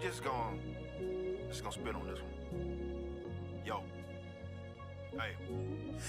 just gonna spit on this one. Yo. Hey.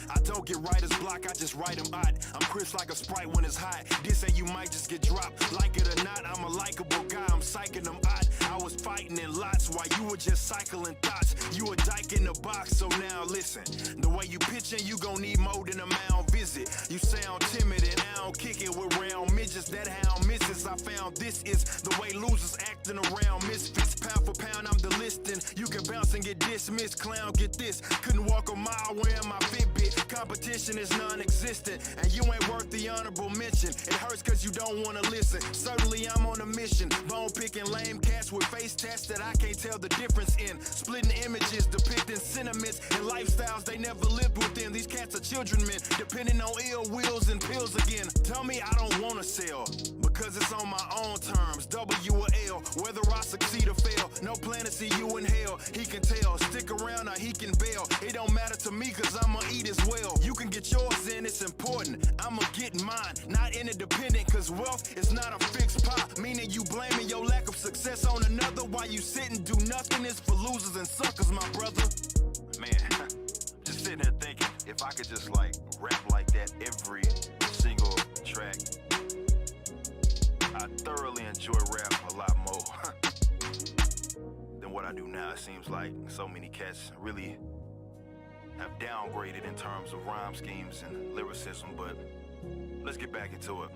I don't get writer's block, I just write them odd. I'm crisp like a Sprite when it's hot. This say you might just get dropped. Like it or not, I'm a likable guy, I'm psyching them odd. I was fighting in lots while you were just cycling thoughts. You a dyke in the box, so now listen. The way you pitching, you gon' need more than a mound visit. You sound timid and I don't kick it with round midgets. That hound misses, I found this is the way losers acting around misfits. Pound for pound, I'm the listing. You can bounce and get dismissed, clown, get this. Couldn't walk a mile wearing my Fitbit. Competition is non-existent, and you ain't worth the honorable mention. It hurts cause you don't wanna listen. Certainly I'm on a mission. Bone picking lame cats with face tats that I can't tell the difference in. Splitting images, depicting sentiments and lifestyles they never lived within. These cats are children men, depending on ill wills and pills again. Tell me I don't wanna sell, because it's on my own terms. W or L, whether I succeed or fail. No plan to see you in hell. He can tell, stick around or he can bail. It don't matter to me cause I'ma eat as well. You can get yours in, it's important. I'ma get mine, not interdependent, cause wealth is not a fixed pot. Meaning you blaming your lack of success on another while you sit and do nothing is for losers and suckers, my brother. Man, just sitting here thinking, if I could just like rap like that every single track, I thoroughly enjoy rap a lot more than what I do now. It seems like so many cats really have downgraded in terms of rhyme schemes and lyricism, but let's get back into it.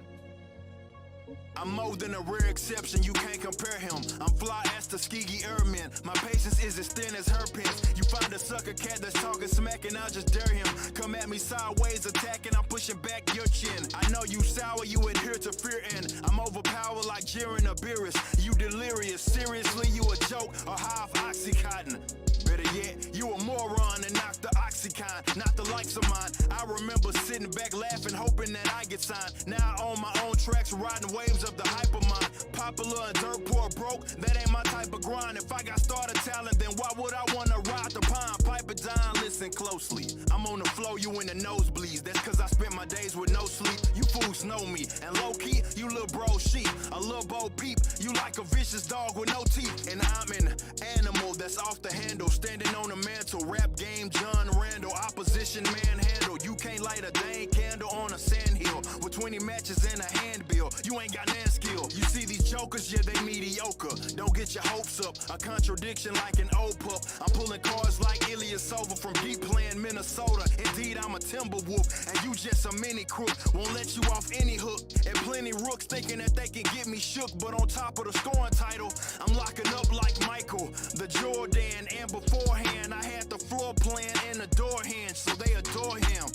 I'm more than a rare exception, you can't compare him. I'm fly as Tuskegee Airman. My patience is as thin as her pins. You find a sucker cat that's talking smack and I'll just dare him. Come at me sideways attacking, I'm pushing back your chin. I know you sour, you adhere to fear, and I'm overpowered like Jiren or Beerus. You delirious, seriously you a joke or high of Oxycontin. Better yet, you a moron and knock the Oxycontin, not the likes of mine. I remember sitting back laughing, hoping that I get signed. Now I own my own tracks, riding waves of the hypermind. Popular and dirt poor broke, that ain't my type of grind. If I got starter talent, then why would I wanna ride the pine? Pipe it down, listen closely. I'm on the floor, you in the nosebleeds. That's cause I spent my days with no sleep. You fools know me, and low-key, you little bro sheep. A little bo peep, you like a vicious dog with no teeth. And I'm an animal that's off the handle, standing on the mantle. Rap game, John Randall, opposition manhandle. You can't light a dang candle on a sandhill with 20 matches and a handbill. You ain't got nan skill. You see these jokers, yeah, they mediocre. Don't get your hopes up, a contradiction like an old pup. I'm pulling cards like Ilyasova from Deep Land, Minnesota. Indeed, I'm a Timberwolf, and you just a mini crook. Won't let you off any hook. And plenty rooks thinking that they can get me shook, but on top of the scoring title, I'm locking up like Michael, the Jordan, and beforehand, I had the floor plan and the door hand, so they adore him.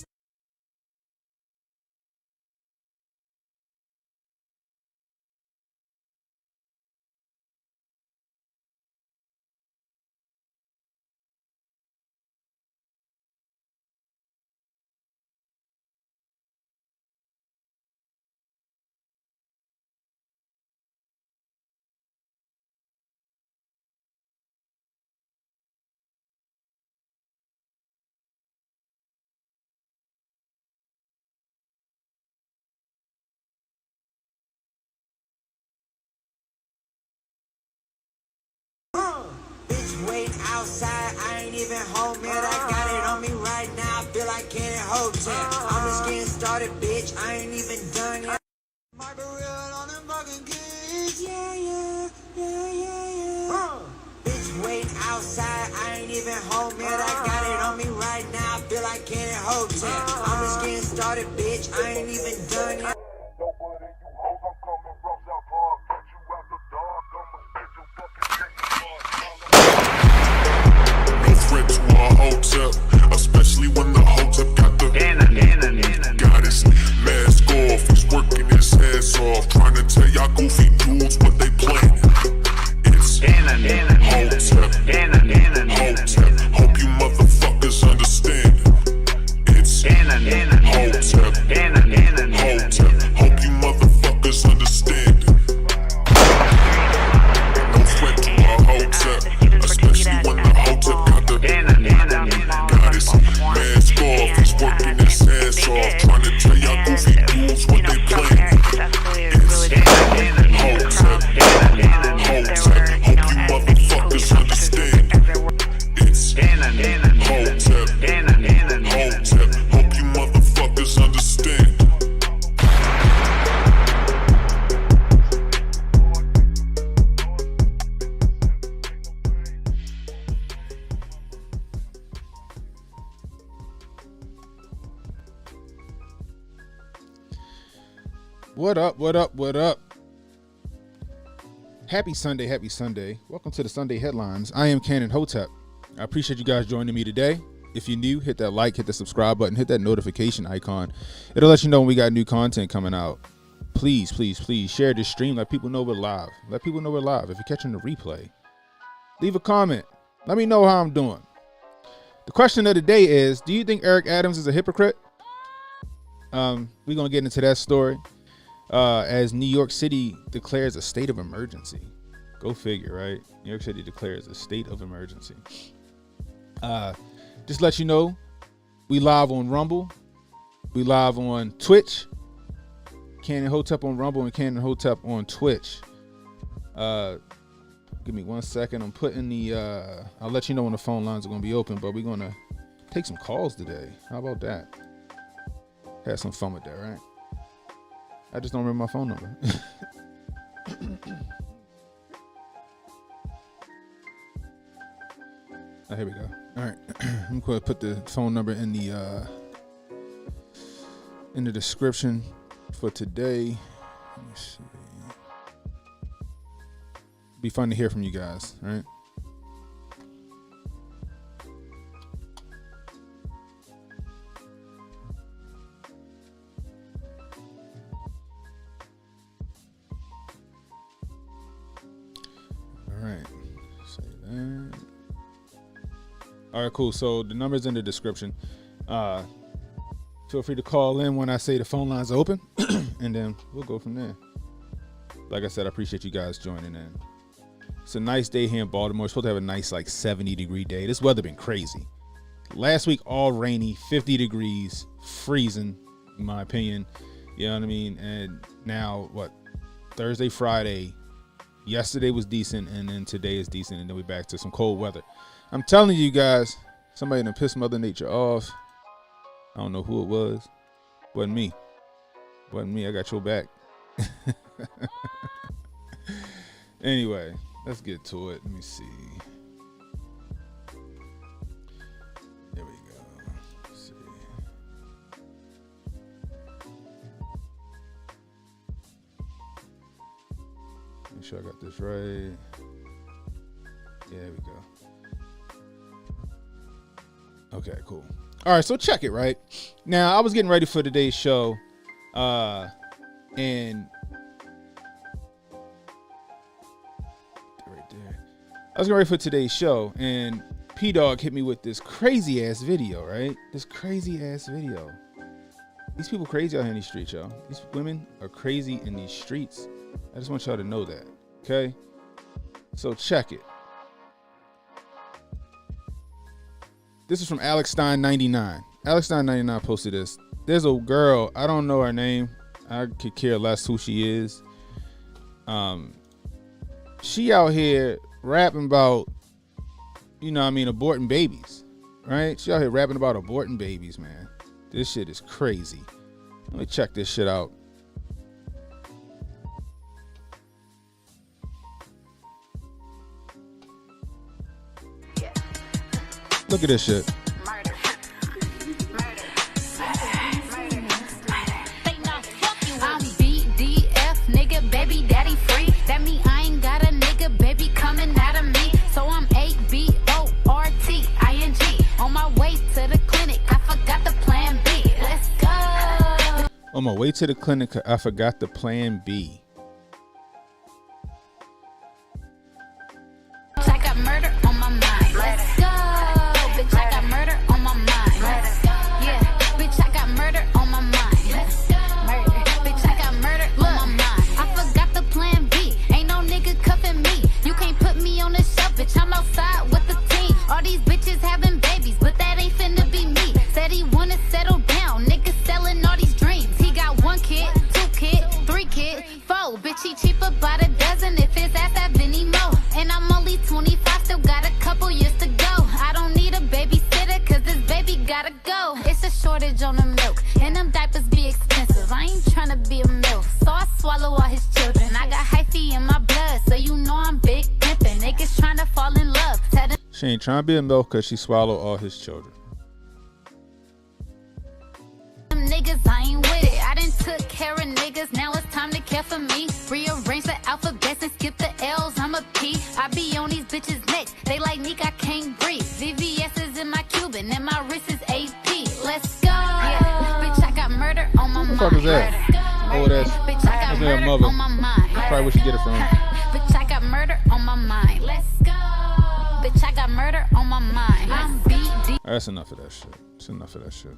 Bitch waiting outside, I ain't even home yet. I got it on me right now, I feel like Kanye Hotep. I'm just getting started, bitch, I ain't even done yet. My real on them fucking kids, yeah. Bitch waiting outside, I ain't even home yet. I got it on me right now, I feel like Kanye Hotep. I'm just getting started, bitch, I ain't even done yet. To a Hotep, especially when the Hotep got the got his mask off. He's working his ass off, trying to tell y'all goofy dudes what they planning. It's Hotep, Hotep. Hope you motherfuckers understand. It's Hotep, Hotep. Hope you motherfuckers. What up? What up? What up? Happy Sunday. Happy Sunday. Welcome to the Sunday headlines. I am Canon Hotep. I appreciate you guys joining me today. If you're new, hit that like, hit the subscribe button, hit that notification icon. It'll let you know when we got new content coming out. Please, please, please share this stream. Let people know we're live. Let people know we're live. If you're catching the replay, leave a comment. Let me know how I'm doing. The question of the day is, do you think Eric Adams is a hypocrite? We're going to get into that story. As New York City declares a state of emergency. Go figure, right? New York City declares a state of emergency. Just let you know, we live on Rumble. We live on Twitch. Canon Hotep on Rumble and Canon Hotep on Twitch. Give me 1 second. I'm putting the, I'll let you know when the phone lines are going to be open, but we're going to take some calls today. How about that? Had some fun with that, right? I just don't remember my phone number. Oh, here we go. All right. I'm going to put the phone number in the description for today. Let me see. Be fun to hear from you guys, all right? All right, cool. So the number's in the description. Feel free to call in when I say the phone lines are open, and then we'll go from there. Like I said, I appreciate you guys joining in. It's a nice day here in Baltimore. It's supposed to have a nice, like, 70-degree day. This weather been crazy. Last week, all rainy, 50 degrees, freezing, in my opinion. You know what I mean? And now, what, Thursday, Friday, yesterday was decent, and then today is decent, and then we're back to some cold weather. I'm telling you guys, somebody done pissed Mother Nature off. I don't know who it was. Wasn't me. Wasn't me. I got your back. Anyway, let's get to it. Let me see. There we go. Let's see. Make sure I got this right. Yeah, there we go. Okay, cool. All right, so check it, right? Now, I was getting ready for today's show, and right there. I was getting ready for today's show, and P-Dog hit me with this crazy-ass video, right? This crazy-ass video. These people crazy out here in these streets, y'all. These women are crazy in these streets. I just want y'all to know that, okay? So check it. This is from Alex Stein 99. Alex Stein 99 posted this. There's a girl, I don't know her name. I could care less who she is. She out here rapping about, you know what I mean, aborting babies, right? She out here rapping about aborting babies, man. This shit is crazy. Let me check this shit out. Look at this shit. I'm BDF, nigga, baby daddy free. That mean I ain't got a nigga, baby coming out of me. So I'm ABORTING. On my way to the clinic, I forgot the plan B. Let's go. On my way to the clinic, I forgot the plan B. I got murder on my mind. Let's go. Bitch, I got murder on my mind. Let's go. Yeah, bitch, I got murder on my mind. Let's go. Murder. Bitch, I got murder on my mind. I forgot the plan B. Ain't no nigga cuffing me. You can't put me on the shelf, bitch. I'm outside with the team. All these bitches having babies, but that ain't finna be me. Said he wanna settle down. Niggas selling all these dreams. He got 1 kid, 2 kid, 3 kid, 4. Bitch, he cheaper by the dozen if his ass have any more. And I'm only 25, still got a couple years to go. I don't need a babysitter, cause this baby gotta go. It's a shortage on the milk, and them diapers be expensive. I ain't tryna be a MILF, so I swallow all his children. I got hyphy in my blood, so you know I'm big pimpin'. Niggas tryna fall in love. She ain't trying to be a MILF cause she swallowed all his children. Them niggas, I ain't with it. I done took care of niggas, now it's didn't care for me. Rearrange the alphabets and skip the L's. I'm a P. I be on these bitches' necks. They like Nick, I can't breathe. VVS is in my Cuban and my wrist is AP. Let's go. Yeah, bitch, I got murder on my mind. What the fuck is that? Oh, that's Bitch, I got their murder mother. on my mind. Probably where she get it from. Bitch, I got murder on my mind. Let's go. Bitch, I got murder on my mind. I'm BD. That's enough of that shit. That's enough of that shit.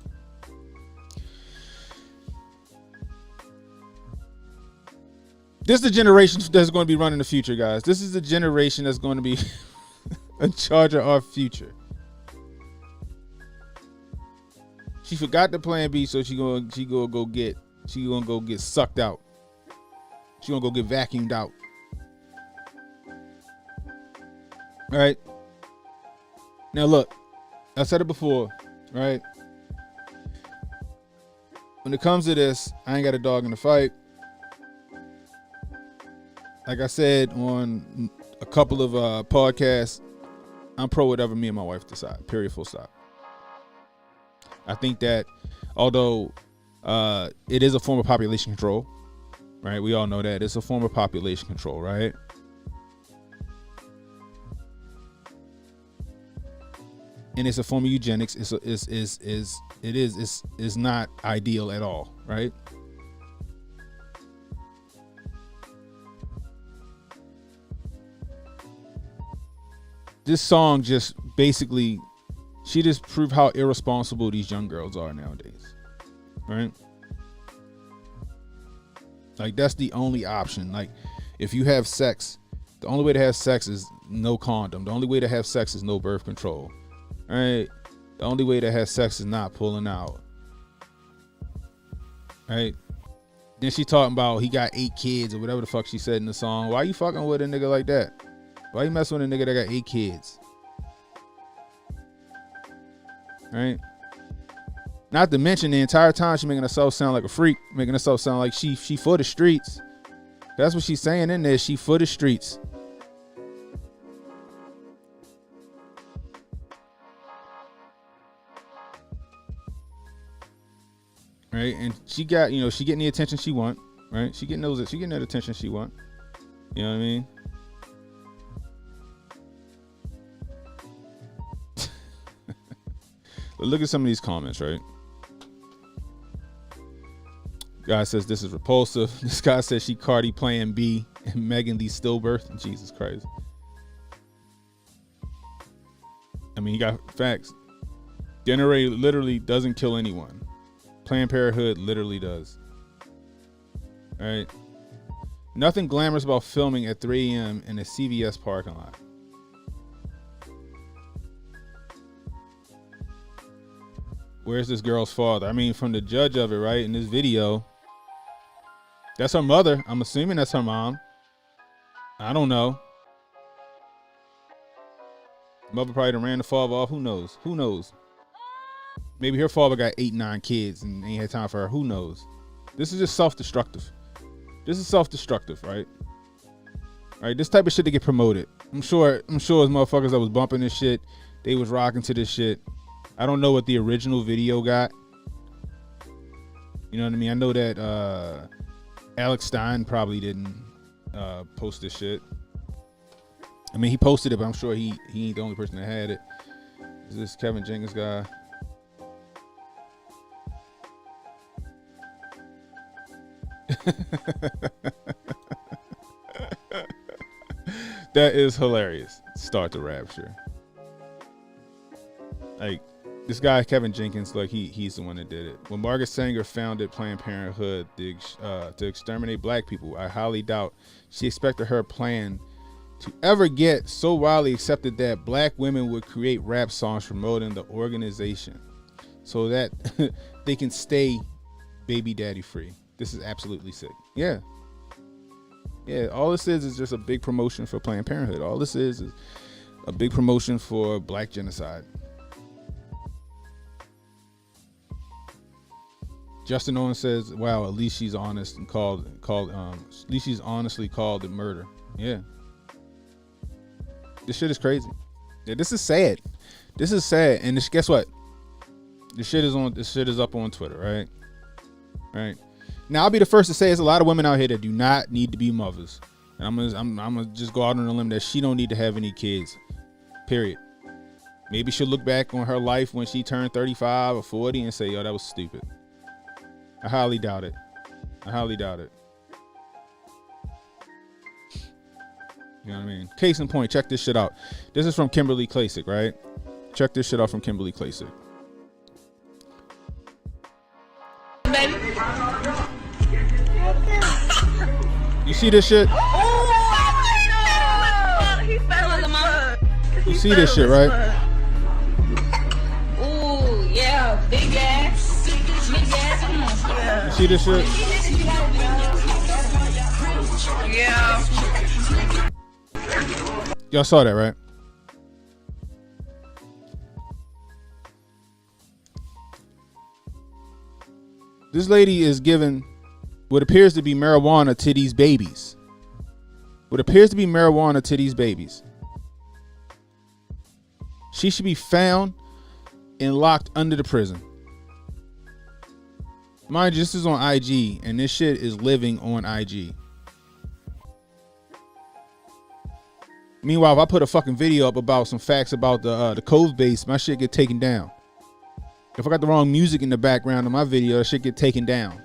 This is the generation that's going to be running the future, guys. This is the generation that's going to be in charge of our future. She forgot the plan B, so she gonna go get sucked out. She gonna go get vacuumed out. All right. Now look, I said it before, right? When it comes to this, I ain't got a dog in the fight. Like I said on a couple of podcasts, I'm pro whatever me and my wife decide. Period. Full stop. I think that although it is a form of population control, right? We all know that it's a form of population control, right? And it's a form of eugenics. It's not ideal at all, right? This song just basically, she just proved how irresponsible these young girls are nowadays, right? Like, that's the only option. Like, if you have sex, the only way to have sex is no condom. The only way to have sex is no birth control, right? The only way to have sex is not pulling out, right? Then she talking about he got 8 kids or whatever the fuck she said in the song. Why you fucking with a nigga like that? Why you messing with a nigga that got 8 kids? Right? Not to mention the entire time she making herself sound like a freak, making herself sound like she for the streets. That's what she's saying in there. She for the streets. Right? And she got, she getting the attention she want, right? She getting that attention she want. You know what I mean? But look at some of these comments, right? Guy says this is repulsive. This guy says she Cardi playing B and Megan Thee stillbirth. Jesus Christ. I mean, he got facts. Generator literally doesn't kill anyone. Planned Parenthood literally does. All right. Nothing glamorous about filming at 3 a.m. in a CVS parking lot. Where's this girl's father? I mean, from the judge of it, right? In this video, that's her mother. I'm assuming that's her mom. I don't know. Mother probably done ran the father off. Who knows? Who knows? Maybe her father got 8, 9 kids and ain't had time for her. Who knows? This is just self-destructive. This is self-destructive, right? All right, this type of shit to get promoted. I'm sure as motherfuckers that was bumping this shit, they was rocking to this shit. I don't know what the original video got. You know what I mean? I know that Alex Stein probably didn't post this shit. I mean, he posted it, but I'm sure he ain't the only person that had it. Is this Kevin Jenkins guy? That is hilarious. Start the rapture. Like, this guy Kevin Jenkins, like he's the one that did it. When Margaret Sanger founded Planned Parenthood to exterminate black people, I highly doubt she expected her plan to ever get so widely accepted that black women would create rap songs promoting the organization so that they can stay baby daddy free. This is absolutely sick. Yeah. All this is just a big promotion for Planned Parenthood. All this is a big promotion for black genocide. Justin Owens says, "Wow, at least she's honest and at least she's honestly called it murder." Yeah, this shit is crazy. Yeah, this is sad. This is sad. And guess what? This shit is up on Twitter, right? Right. Now, I'll be the first to say there's a lot of women out here that do not need to be mothers. And I'm gonna just go out on a limb that she don't need to have any kids. Period. Maybe she'll look back on her life when she turned 35 or 40 and say, yo, that was stupid. I highly doubt it. I highly doubt it. You know what I mean? Case in point, check this shit out. This is from Kimberly Klasick, right? Check this shit out from Kimberly Klasick. Baby. You see this shit? He fell in the mud. You see this shit, right? Ooh, yeah. Big ass. Big ass. Yeah. You see this shit? Yeah. Y'all saw that, right? This lady is giving what appears to be marijuana to these babies. What appears to be marijuana to these babies. She should be found and locked under the prison. Mind you, this is on IG, and this shit is living on IG. Meanwhile, if I put a fucking video up about some facts about the Cove base, my shit get taken down. If I got the wrong music in the background of my video, that shit get taken down.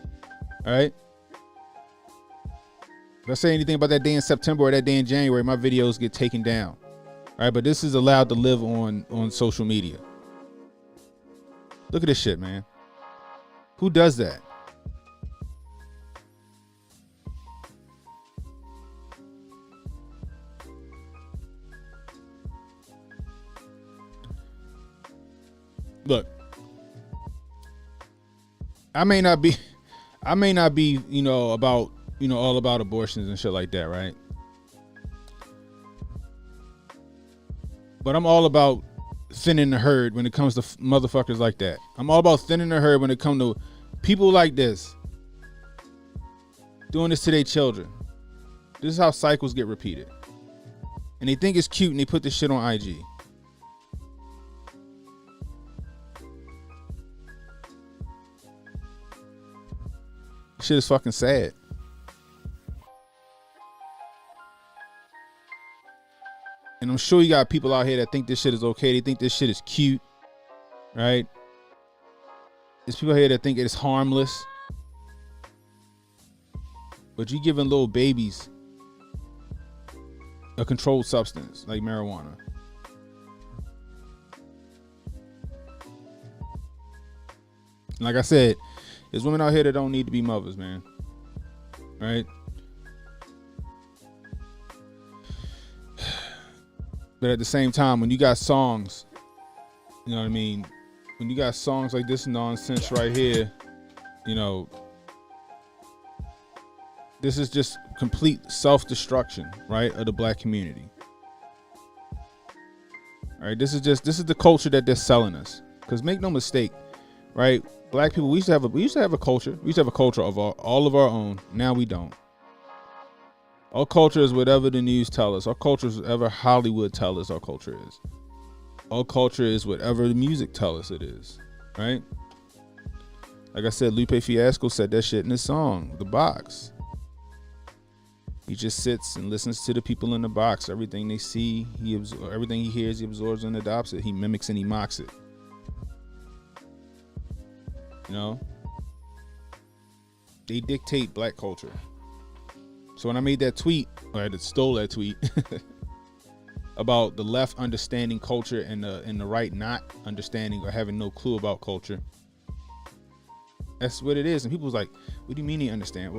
All right? If I say anything about that day in September or that day in January, my videos get taken down. All right, but this is allowed to live on social media. Look at this shit, man. Who does that? Look, I may not be, you know, about, you know, all about abortions and shit like that, right? But I'm all about thinning the herd when it comes to motherfuckers like that. I'm all about thinning the herd when it comes to people like this doing this to their children. This is how cycles get repeated. And they think it's cute and they put this shit on IG. Shit is fucking sad. And I'm sure you got people out here that think this shit is okay. They think this shit is cute, right? There's people here that think it's harmless. But you giving little babies a controlled substance like marijuana. Like I said, there's women out here that don't need to be mothers, man. Right? But at the same time, when you got songs, you know what I mean? When you got songs like this nonsense right here, you know, this is just complete self-destruction, right, of the black community. All right, this is the culture that they're selling us. Because make no mistake, right? Black people, we used to have a culture. We used to have a culture of all of our own. Now we don't. Our culture is whatever the news tell us. Our culture is whatever Hollywood tell us our culture is. Our culture is whatever the music tell us it is. Right? Like I said, Lupe Fiasco said that shit in his song, The Box. He just sits and listens to the people in the box. Everything they see, everything he hears, he absorbs and adopts it. He mimics and he mocks it. You know? They dictate black culture. So when I made that tweet, or I stole that tweet about the left understanding culture and the right not understanding or having no clue about culture, that's what it is. And people was like, "What do you mean they understand?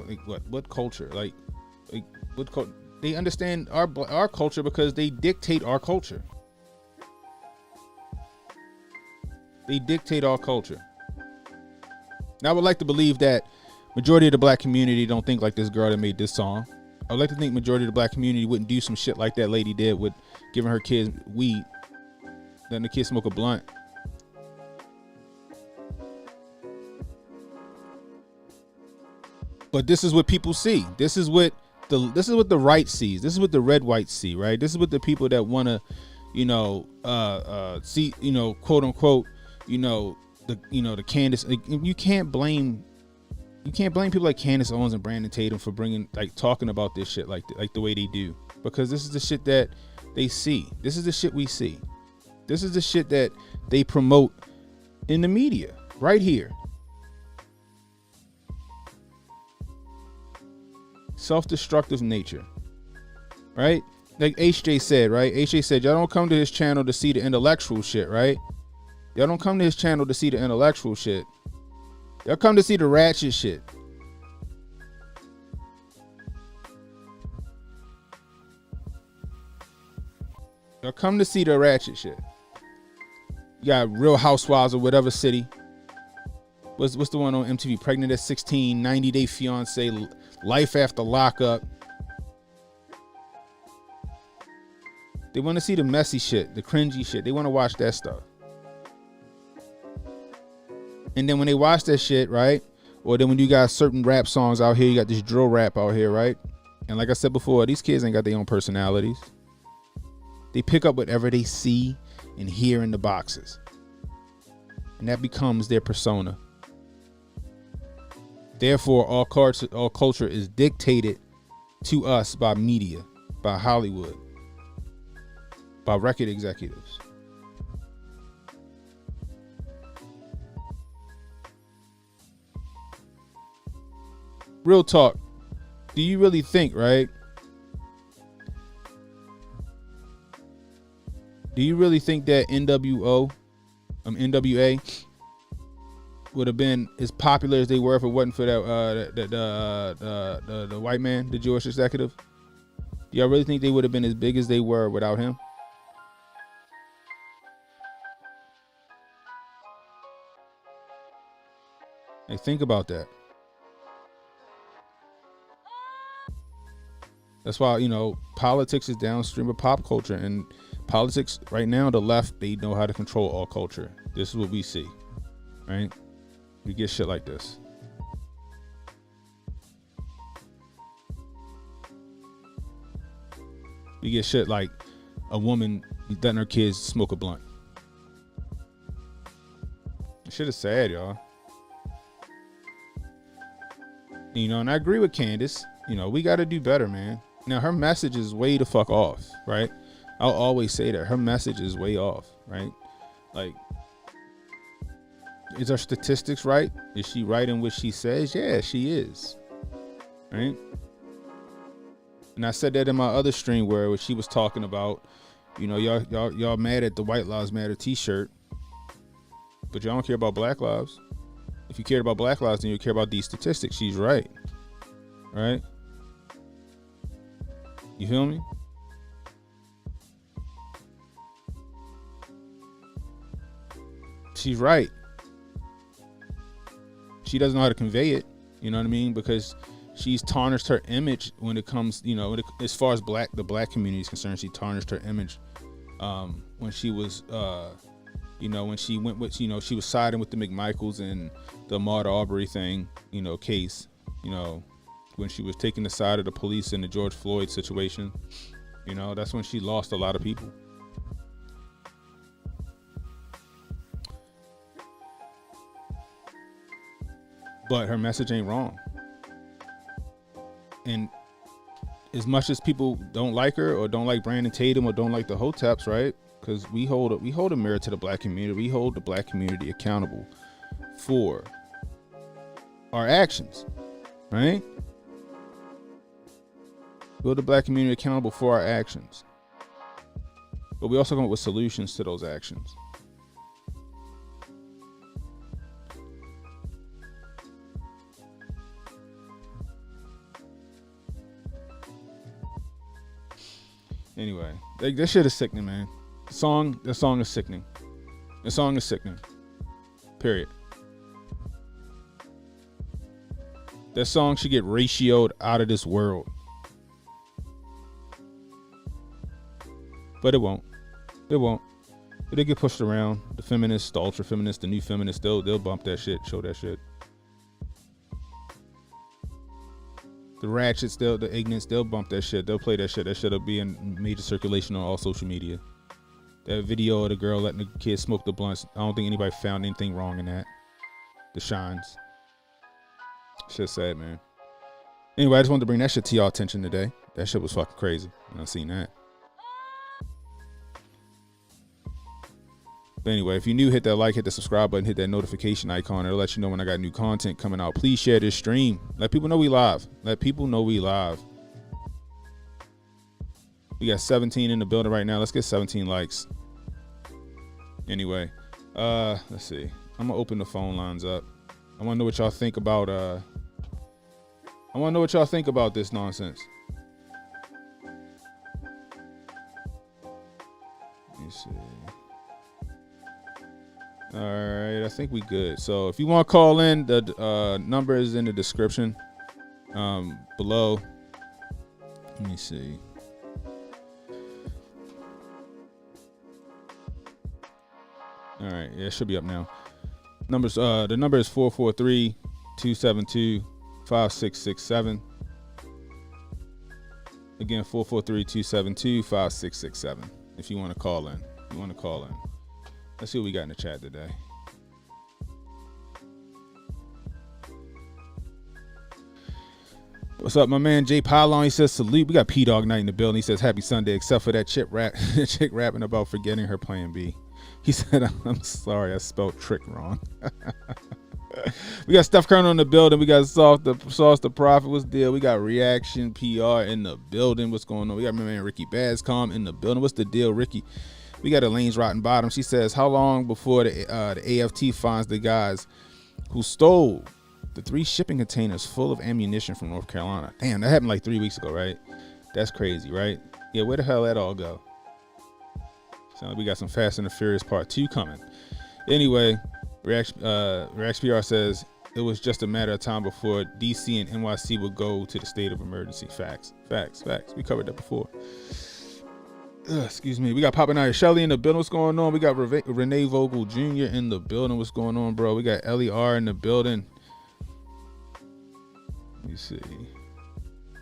What culture? Like what culture? They understand our culture because they dictate our culture. They dictate our culture." Now, I would like to believe that majority of the black community don't think like this girl that made this song. I would like to think majority of the black community wouldn't do some shit like that lady did with giving her kids weed, letting the kids smoke a blunt. But this is what people see. This is what the right sees. This is what the red whites see, right? This is what the people that want to, see, quote unquote, the Candace. Like, you can't blame You can't blame people like Candace Owens and Brandon Tatum for talking about this shit like the way they do, because this is the shit that they see. This is the shit we see. This is the shit that they promote in the media right here. Self-destructive nature, right? Like HJ said, right? HJ said, y'all don't come to his channel to see the intellectual shit, right? Y'all don't come to his channel to see the intellectual shit. Y'all come to see the ratchet shit. Y'all come to see the ratchet shit. You got Real Housewives of whatever city. What's the one on MTV? Pregnant at 16, 90 Day Fiance, Life After Lockup. They want to see the messy shit, the cringy shit. They want to watch that stuff. And then when they watch that shit, right? Or then when you got certain rap songs out here, you got this drill rap out here, right? And like I said before, these kids ain't got their own personalities. They pick up whatever they see and hear in the boxes. And that becomes their persona. Therefore, all culture is dictated to us by media, by Hollywood, by record executives. Real talk. Do you really think, right? Do you really think that NWA would have been as popular as they were if it wasn't for that the white man, the Jewish executive? Do y'all really think they would have been as big as they were without him? Like, think about that. That's why, you know, politics is downstream of pop culture, and politics right now, the left, they know how to control all culture. This is what we see, right? We get shit like this. We get shit like a woman letting her kids smoke a blunt. Shit is sad, y'all. You know, and I agree with Candace. You know, we got to do better, man. Now, her message is way the fuck off, right? I'll always say that. Her message is way off, right? Like, is her statistics right? Is she right in what she says? Yeah, she is. Right? And I said that in my other stream where she was talking about, you know, y'all mad at the White Lives Matter t-shirt, but y'all don't care about Black lives. If you cared about Black lives, then you care about these statistics. She's right. Right? You feel me? She's right. She doesn't know how to convey it. You know what I mean? Because she's tarnished her image when it comes, you know, as far as the black community is concerned. She tarnished her image when she was, you know, when she went with, you know, she was siding with the McMichaels and the Ahmaud Arbery thing, you know, case, you know, when she was taking the side of the police in the George Floyd situation. You know, that's when she lost a lot of people. But her message ain't wrong. And as much as people don't like her or don't like Brandon Tatum or don't like the Hoteps, right? Because we hold a mirror to the black community. We hold the black community accountable for our actions, right? We hold the black community accountable for our actions. But we also come up with solutions to those actions. Anyway, like, this shit is sickening, man. The song is sickening. The song is sickening. Period. That song should get ratioed out of this world. But it won't. It won't. It'll get pushed around. The feminists, the ultra feminists, the new feminists, they'll bump that shit, show that shit. The ratchets, the ignorants, they'll bump that shit. They'll play that shit. That shit'll be in major circulation on all social media. That video of the girl letting the kid smoke the blunts, I don't think anybody found anything wrong in that. The shines. Shit sad, man. Anyway, I just wanted to bring that shit to y'all attention today. That shit was fucking crazy. I seen that. But anyway, if you're new, hit that like, hit the subscribe button, hit that notification icon. It'll let you know when I got new content coming out. Please share this stream. Let people know we live. Let people know we live. We got 17 in the building right now. Let's get 17 likes. Anyway, let's see. I'm gonna open the phone lines up. I wanna know what y'all think about this nonsense. Let me see. All right, I think we good. So if you want to call in, the number is in the description below. Let me see. All right, yeah, it should be up now. The number is 443-272-5667. Again, 443-272-5667. If you want to call in, Let's see what we got in the chat today. What's up, my man Jay Pylon? He says salute. We got P Dog Night in the building. He says happy Sunday, except for that chick rapping about forgetting her plan B. He said, I'm sorry, I spelled trick wrong. We got Steph Curry in the building. We got Sauce the Prophet. What's the deal? We got Reaction PR in the building. What's going on? We got my man Ricky Bascom in the building. What's the deal, Ricky? We got Elaine's Rotten Bottom. She says, how long before the AFT finds the guys who stole the 3 shipping containers full of ammunition from North Carolina? Damn, that happened like 3 weeks ago, right? That's crazy, right? Yeah, where the hell that all go? Sounds like we got some Fast and the Furious Part 2 coming. Anyway, Reaction PR says it was just a matter of time before DC and NYC would go to the state of emergency. Facts. We covered that before. Excuse me. We got Papa Naya Shelly in the building. What's going on? We got Renee Vogel Jr. in the building. What's going on, bro? We got Ellie R in the building. Let me see.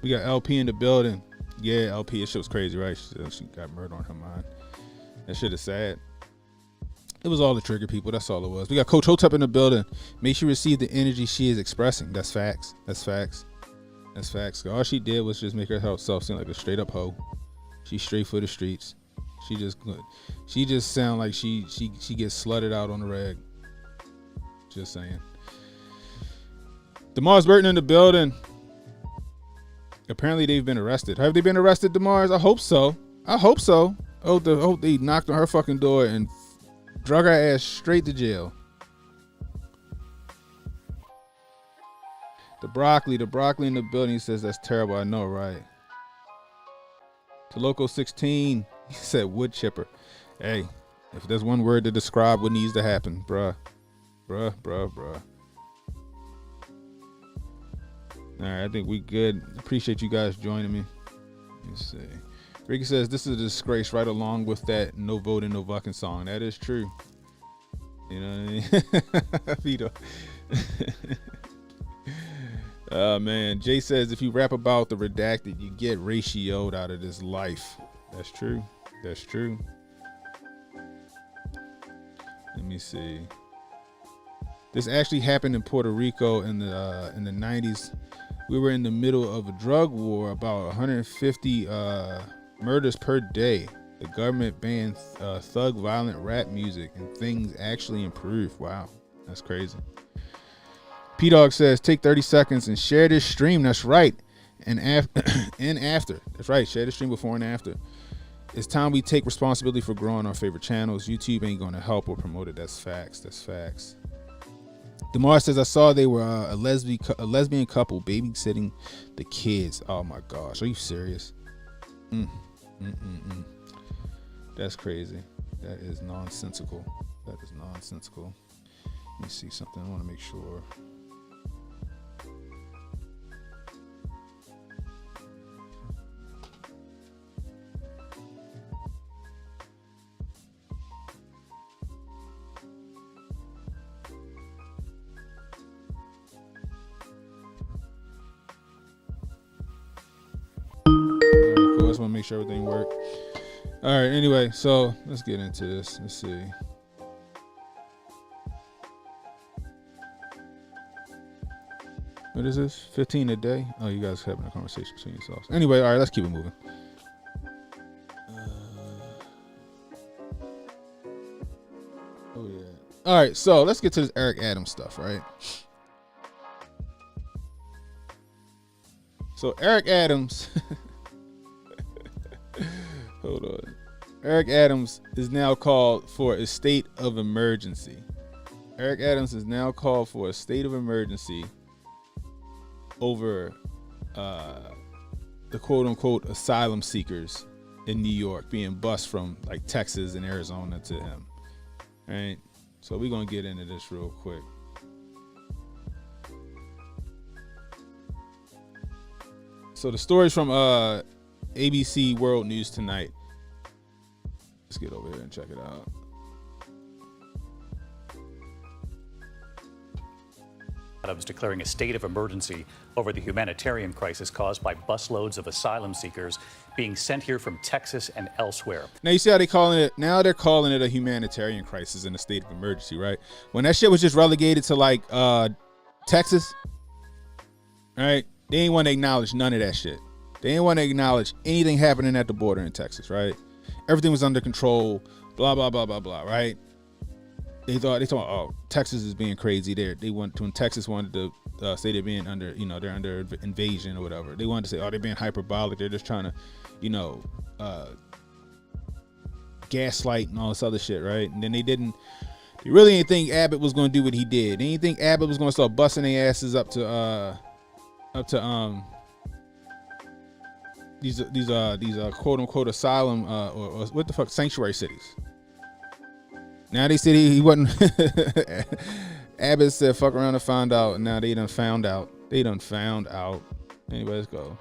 We got LP in the building. Yeah, LP. That shit was crazy, right? She got murder on her mind. That shit is sad. It was all the trigger people. That's all it was. We got Coach Hotep in the building. Make sure you receive the energy she is expressing. That's facts. All she did was just make herself seem like a straight up hoe. She's straight for the streets. She just sound like she gets slutted out on the rag. Just saying. DeMars Burton in the building. Apparently they've been arrested. Have they been arrested, DeMars? I hope so. Oh, they knocked on her fucking door and drug her ass straight to jail. The broccoli in the building. He says that's terrible. I know, right? To Loco 16, he said wood chipper. Hey, if there's one word to describe what needs to happen, bruh. All right, I think we good. Appreciate you guys joining me. Let's see. Ricky says this is a disgrace, right along with that no voting, no fucking song. That is true. You know what I mean? Vito. Man, Jay says if you rap about the redacted, you get ratioed out of this life. That's true. Let me see. This actually happened in Puerto Rico in the 90s. We were in the middle of a drug war, about 150 murders per day. The government banned thug violent rap music and things actually improved. Wow, that's crazy. P-Dog says, take 30 seconds and share this stream. That's right. And after. That's right. Share the stream before and after. It's time we take responsibility for growing our favorite channels. YouTube ain't going to help or promote it. That's facts. DeMar says, I saw they were a lesbian couple babysitting the kids. Oh my gosh. Are you serious? That's crazy. That is nonsensical. Let me see something. I want to make sure. Cool. I just want to make sure everything worked. All right. Anyway, so let's get into this. Let's see. What is this? 15 a day? Oh, you guys having a conversation between yourselves. Anyway, all right, let's keep it moving. Oh, yeah. All right, so let's get to this Eric Adams stuff, right? So Eric Adams, hold on. Eric Adams is now called for a state of emergency. Eric Adams is now called for a state of emergency over the quote-unquote asylum seekers in New York being bused from like Texas and Arizona to him. All right, so we're gonna get into this real quick. So the story's from ABC World News Tonight. Let's get over here and check it out. Adams declaring a state of emergency over the humanitarian crisis caused by busloads of asylum seekers being sent here from Texas and elsewhere. Now you see how they calling it? Now they're calling it a humanitarian crisis in a state of emergency, right? When that shit was just relegated to like Texas, all right? They ain't want to acknowledge none of that shit. They ain't want to acknowledge anything happening at the border in Texas, right? Everything was under control, blah, blah, blah, blah, blah, right? They thought, oh, Texas is being crazy. When Texas wanted to say they're being under, they're under invasion or whatever. They wanted to say, oh, they're being hyperbolic. They're just trying to, gaslight and all this other shit, right? And then they really didn't think Abbott was going to do what he did. They didn't think Abbott was going to start busting their asses up to these quote unquote asylum or what the fuck sanctuary cities. Now they said he wasn't. Abbott said fuck around and find out, and now they done found out. Anyway, let's go.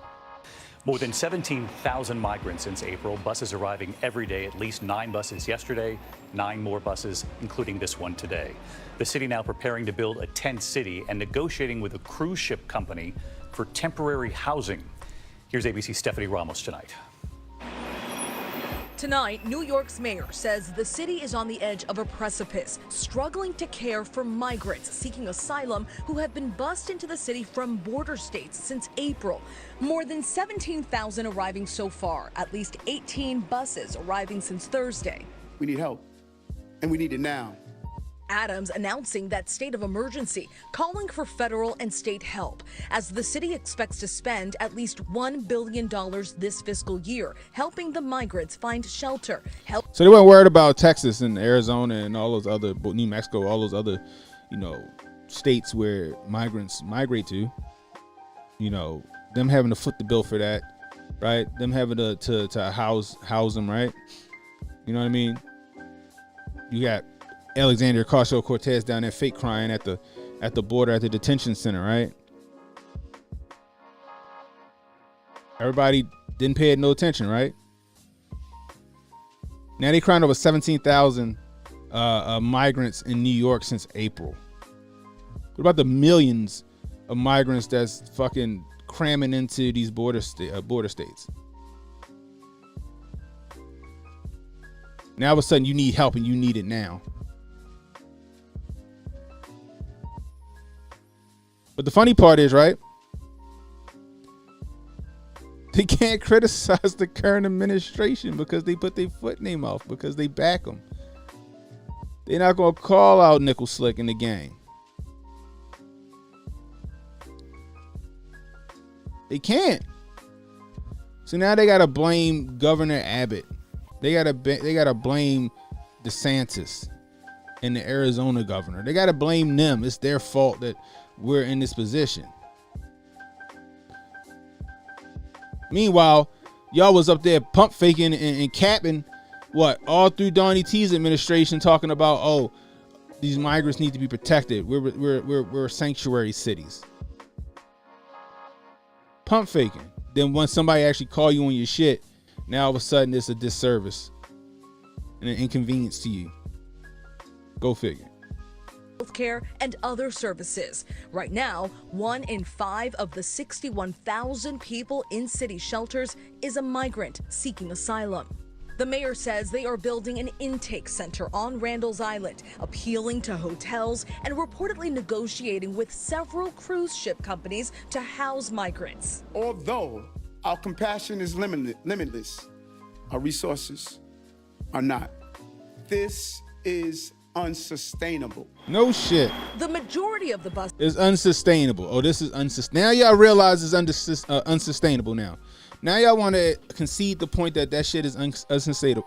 More than 17,000 migrants since April. Buses arriving every day, at least 9 buses yesterday, 9 more buses, including this one today. The city now preparing to build a tent city and negotiating with a cruise ship company for temporary housing. Here's ABC's Stephanie Ramos tonight. Tonight, New York's mayor says the city is on the edge of a precipice, struggling to care for migrants seeking asylum who have been bussed into the city from border states since April. More than 17,000 arriving so far, at least 18 buses arriving since Thursday. We need help, and we need it now. Adams announcing that state of emergency, calling for federal and state help, as the city expects to spend at least $1 billion this fiscal year, helping the migrants find shelter. So they weren't worried about Texas and Arizona and all those other, New Mexico, all those other, states where migrants migrate to, them having to foot the bill for that, right? Them having to house them, right? You know what I mean? You got Alexandria Ocasio-Cortez down there fake crying at the border at the detention center, right? Everybody didn't pay it no attention, right? Now they crying over 17,000 migrants in New York since April. What about the millions of migrants that's fucking cramming into these border states? Now all of a sudden you need help and you need it now. But the funny part is, right, they can't criticize the current administration because they put their foot in their mouth, because they back them. They're not going to call out Nickel Slick in the game. They can't. So now they got to blame Governor Abbott. They got to blame DeSantis and the Arizona governor. They got to blame them. It's their fault that we're in this position. Meanwhile, y'all was up there pump faking and capping all through Donnie T's administration, talking about, oh, these migrants need to be protected. We're sanctuary cities. Pump faking. Then when somebody actually call you on your shit, now all of a sudden it's a disservice and an inconvenience to you. Go figure. Healthcare and other services. Right now, 1 in 5 of the 61,000 people in city shelters is a migrant seeking asylum. The mayor says they are building an intake center on Randall's Island, appealing to hotels and reportedly negotiating with several cruise ship companies to house migrants. Although our compassion is limitless, our resources are not. This is unsustainable. No shit. The majority of the bus It's unsustainable. Oh, this is unsustainable. Now y'all realize it's unsustainable now. Now y'all want to concede the point that shit is unsustainable.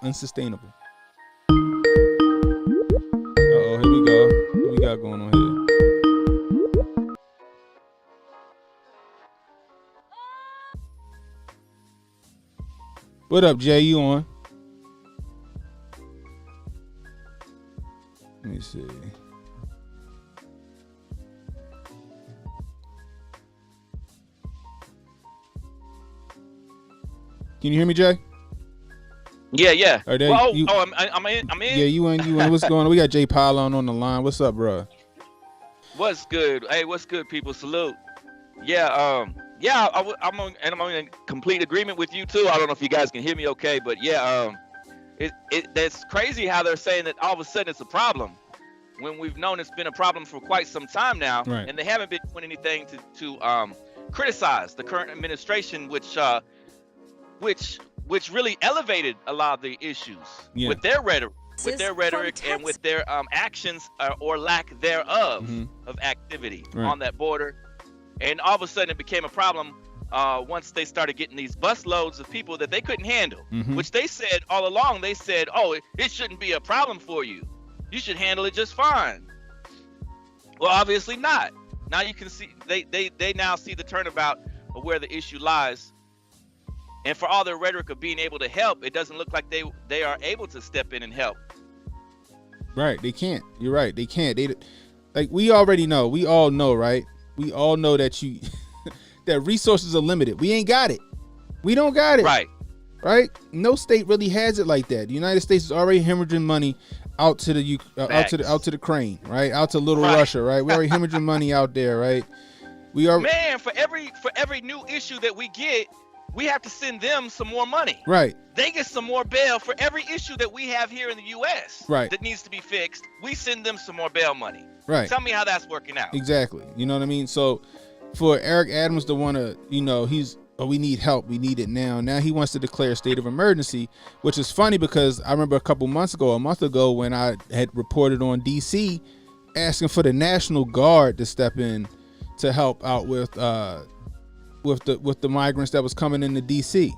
Uh-oh, here we go. What we got going on here? What up, Jay? You on? Let me see. Can you hear me, Jay? Yeah. Are they, Well, you, I'm in. Yeah, you in. What's going on? We got Jay Pylon on the line. What's up, bro? What's good? Hey, what's good, people? Salute. Yeah. I'm in complete agreement with you too. I don't know if you guys can hear me okay, but yeah. That's crazy how they're saying that all of a sudden it's a problem when we've known it's been a problem for quite some time now, right. And they haven't been doing anything to criticize the current administration, which really elevated a lot of the issues with their rhetoric, and with their actions or lack thereof of activity on that border. And all of a sudden it became a problem once they started getting these bus loads of people that they couldn't handle, which they said all along. They said, oh, it shouldn't be a problem for you. You should handle it just fine. Well, obviously not. Now you can see they now see the turnabout of where the issue lies. And for all their rhetoric of being able to help, it doesn't look like they are able to step in and help. Right, they can't. You're right, they can't. We already know. We all know, right? We all know that that resources are limited. We ain't got it. We don't got it. Right? No state really has it like that. The United States is already hemorrhaging money out to the out to the Crane, right? Out to Little Russia, right? We're already hemorrhaging money out there, right? We are. Man, for every new issue that we get, we have to send them some more money. Right. They get some more bail for every issue that we have here in the U.S. Right. That needs to be fixed. We send them some more bail money. Right. Tell me how that's working out. Exactly. You know what I mean? So for Eric Adams to want to, we need help. We need it now. Now he wants to declare a state of emergency, which is funny because I remember a month ago, when I had reported on D.C. asking for the National Guard to step in to help out with the migrants that was coming into DC,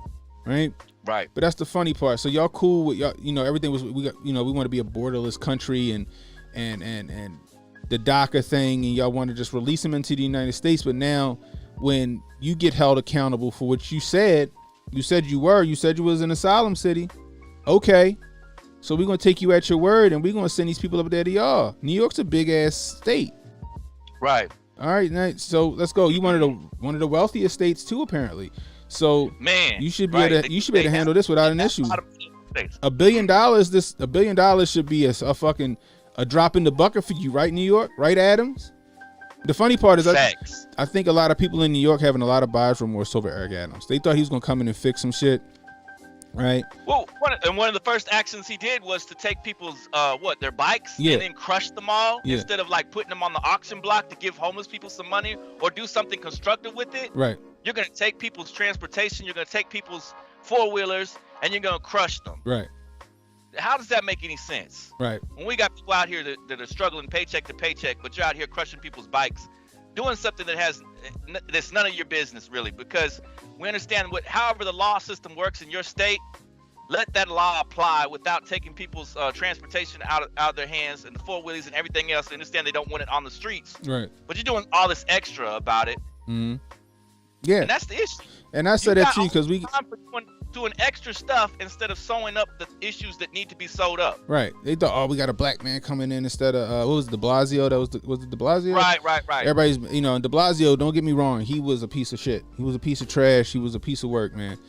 right? Right. But that's the funny part. So y'all cool with y'all, everything was we want to be a borderless country and the DACA thing, and y'all want to just release them into the United States. But now when you get held accountable for what you said you was an asylum city. Okay. So we're gonna take you at your word and we're gonna send these people up there to y'all. New York's a big ass state. Right. All right, so let's go. You one of the wealthiest states too, apparently. So man, you should be able to handle this without an issue. $1 billion should be a fucking drop in the bucket for you, right, New York? Right, Adams? The funny part is I think a lot of people in New York having a lot of buyer's remorse over Eric Adams. They thought he was gonna come in and fix some shit. Right. Well, one of the first actions he did was to take people's their bikes and then crush them all instead of like putting them on the auction block to give homeless people some money or do something constructive with it. Right. You're gonna take people's transportation, you're gonna take people's four-wheelers, and you're gonna crush them. Right. How does that make any sense? Right. When we got people out here that are struggling paycheck to paycheck, but you're out here crushing people's bikes, doing something that's none of your business really, because we understand however the law system works in your state, let that law apply without taking people's transportation out of their hands and the four-wheelies and everything else. I understand they don't want it on the streets. Right. But you're doing all this extra about it. Mm-hmm. Yeah. And that's the issue. And I said that too because we doing extra stuff instead of sewing up the issues that need to be sewed up. Right. They thought, we got a black man coming in instead of what was it, De Blasio? Was it De Blasio? Right. Everybody's De Blasio. Don't get me wrong. He was a piece of shit. He was a piece of trash. He was a piece of work, man.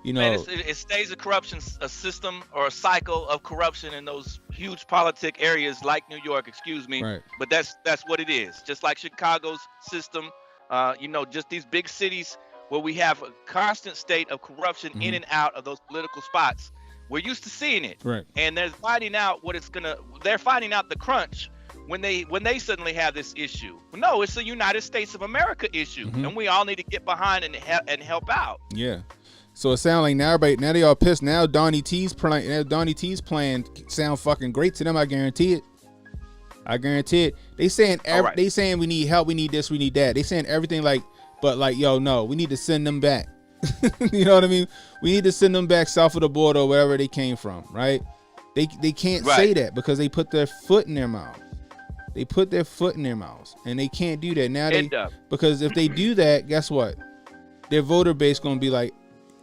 Man, it stays a system or a cycle of corruption in those huge politic areas like New York. Excuse me. Right. But that's what it is. Just like Chicago's system. Just these big cities where we have a constant state of corruption in and out of those political spots. We're used to seeing it. Right. And they're finding out they're finding out the crunch when they suddenly have this issue. No, it's a United States of America issue, and we all need to get behind and help out. Yeah. So it sounds like now they all pissed. Now Donnie T's plan sound fucking great to them. I guarantee it. They saying they saying we need help, we need this, we need that. They saying everything but yo, no, we need to send them back. You know what I mean? We need to send them back south of the border or wherever they came from, right? They can't say that because they put their foot in their mouth. They put their foot in their mouths, and they can't do that now. Because if they do that, guess what? Their voter base gonna be like,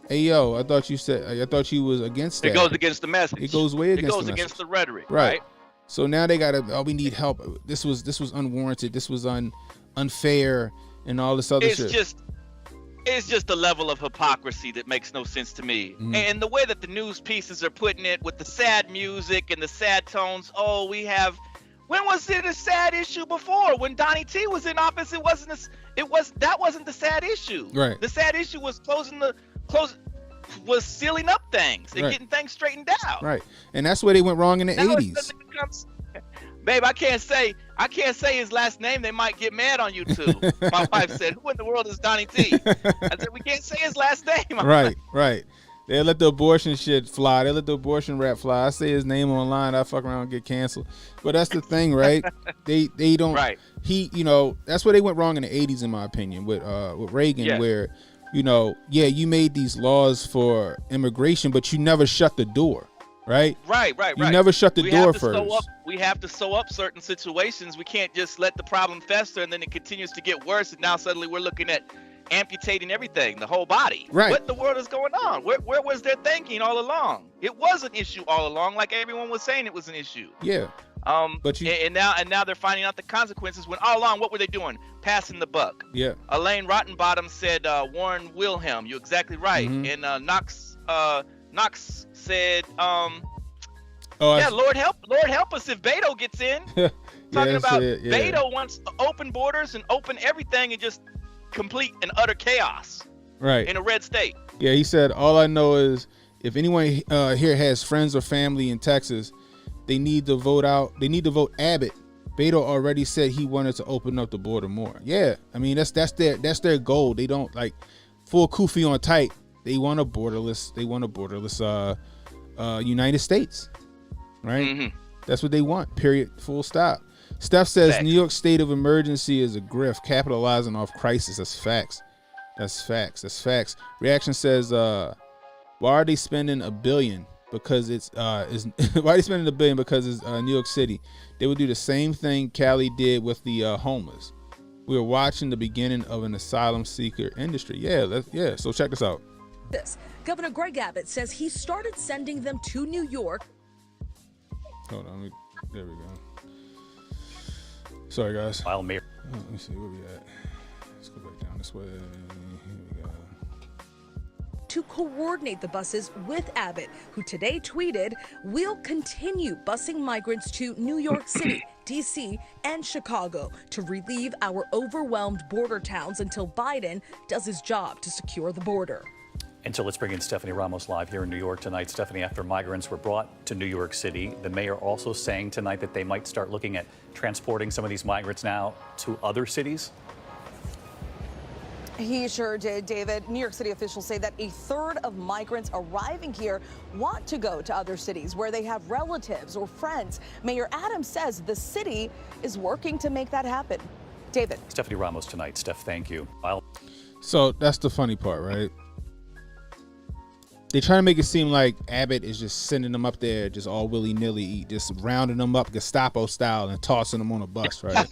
"Hey, yo, I thought you was against that." It goes against the message. It goes way against. It goes against the rhetoric, right? So now they gotta. Oh, we need help. This was unwarranted. This was unfair, and all this other shit. It's just a level of hypocrisy that makes no sense to me. And the way that the news pieces are putting it with the sad music and the sad tones. Oh, when was it a sad issue before? When Donnie T was in office, that wasn't the sad issue. Right. The sad issue was was sealing up things and getting things straightened out. Right. And that's where they went wrong in the 80s. Babe, I can't say his last name. They might get mad on YouTube. My wife said, "Who in the world is Donnie T?" I said, "We can't say his last name." Right. They let the abortion shit fly. They let the abortion rap fly. I say his name online, I fuck around and get canceled. But that's the thing, right? They don't. Right. That's where they went wrong in the 80s, in my opinion, with Reagan, where, you made these laws for immigration, but you never shut the door. Right. You never shut the door first. We have to sew up certain situations. We can't just let the problem fester and then it continues to get worse. And now suddenly we're looking at amputating everything, the whole body. Right. What in the world is going on? Where was their thinking all along? It was an issue all along, like everyone was saying it was an issue. Yeah. And now they're finding out the consequences when all along what were they doing? Passing the buck. Yeah. Elaine Rottenbottom said Warren Wilhelm. You're exactly right. And Knox said, Lord help us if Beto gets in. Talking about Beto wants open borders and open everything and just complete and utter chaos. Right. In a red state. Yeah, he said, all I know is if anyone here has friends or family in Texas, they need to vote Abbott. Beto already said he wanted to open up the border more. Yeah, I mean that's their goal. They don't full kufi on tight. They want a borderless United States, right? That's what they want. Period. Full stop. Steph says Facts. New York state of emergency is a grift, capitalizing off crisis. That's facts. Reaction says, why are they spending $1 billion? Because why are they spending $1 billion? Because it's New York City. They would do the same thing Cali did with the homeless. We are watching the beginning of an asylum seeker industry. Yeah. So check this out. Governor Greg Abbott says he started sending them to New York. Hold on, there we go. Sorry, guys. Let me see where we at. Let's go back down this way. Here we go. To coordinate the buses with Abbott, who today tweeted, "We'll continue busing migrants to New York City, D.C., and Chicago to relieve our overwhelmed border towns until Biden does his job to secure the border." And so let's bring in Stephanie Ramos live here in New York tonight. Stephanie, after migrants were brought to New York City, the mayor also saying tonight that they might start looking at transporting some of these migrants now to other cities. He sure did, David. New York City officials say that a third of migrants arriving here want to go to other cities where they have relatives or friends. Mayor Adams says the city is working to make that happen. David. Stephanie Ramos tonight. Steph, thank you. So that's the funny part, right? They try to make it seem like Abbott is just sending them up there just all willy-nilly, just rounding them up Gestapo style and tossing them on a bus, right?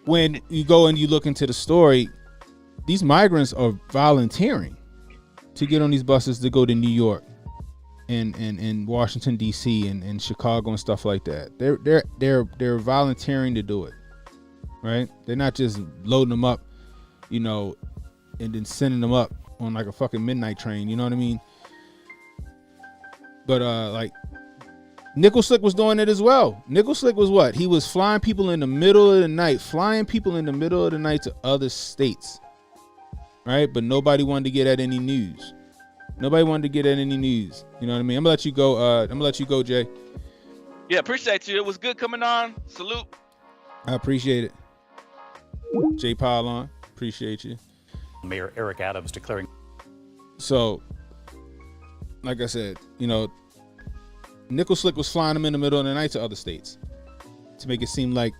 When you go and you look into the story, these migrants are volunteering to get on these buses to go to New York and Washington, D.C. and Chicago and stuff like that. They're volunteering to do it, right? They're not just loading them up, and then sending them up on like a fucking midnight train, you know what I mean? But Nickel Slick was doing it as well. Nickel Slick was what? He was flying people in the middle of the night to other states, right? But nobody wanted to get at any news, Nobody wanted to get in any news. You know what I mean? I'm gonna let you go. I'm gonna let you go, Jay. Yeah, appreciate you. It was good coming on. Salute. I appreciate it. Jay Pylon, appreciate you. Mayor Eric Adams declaring. So, like I said, you know, Nickel Slick was flying them in the middle of the night to other states to make it seem like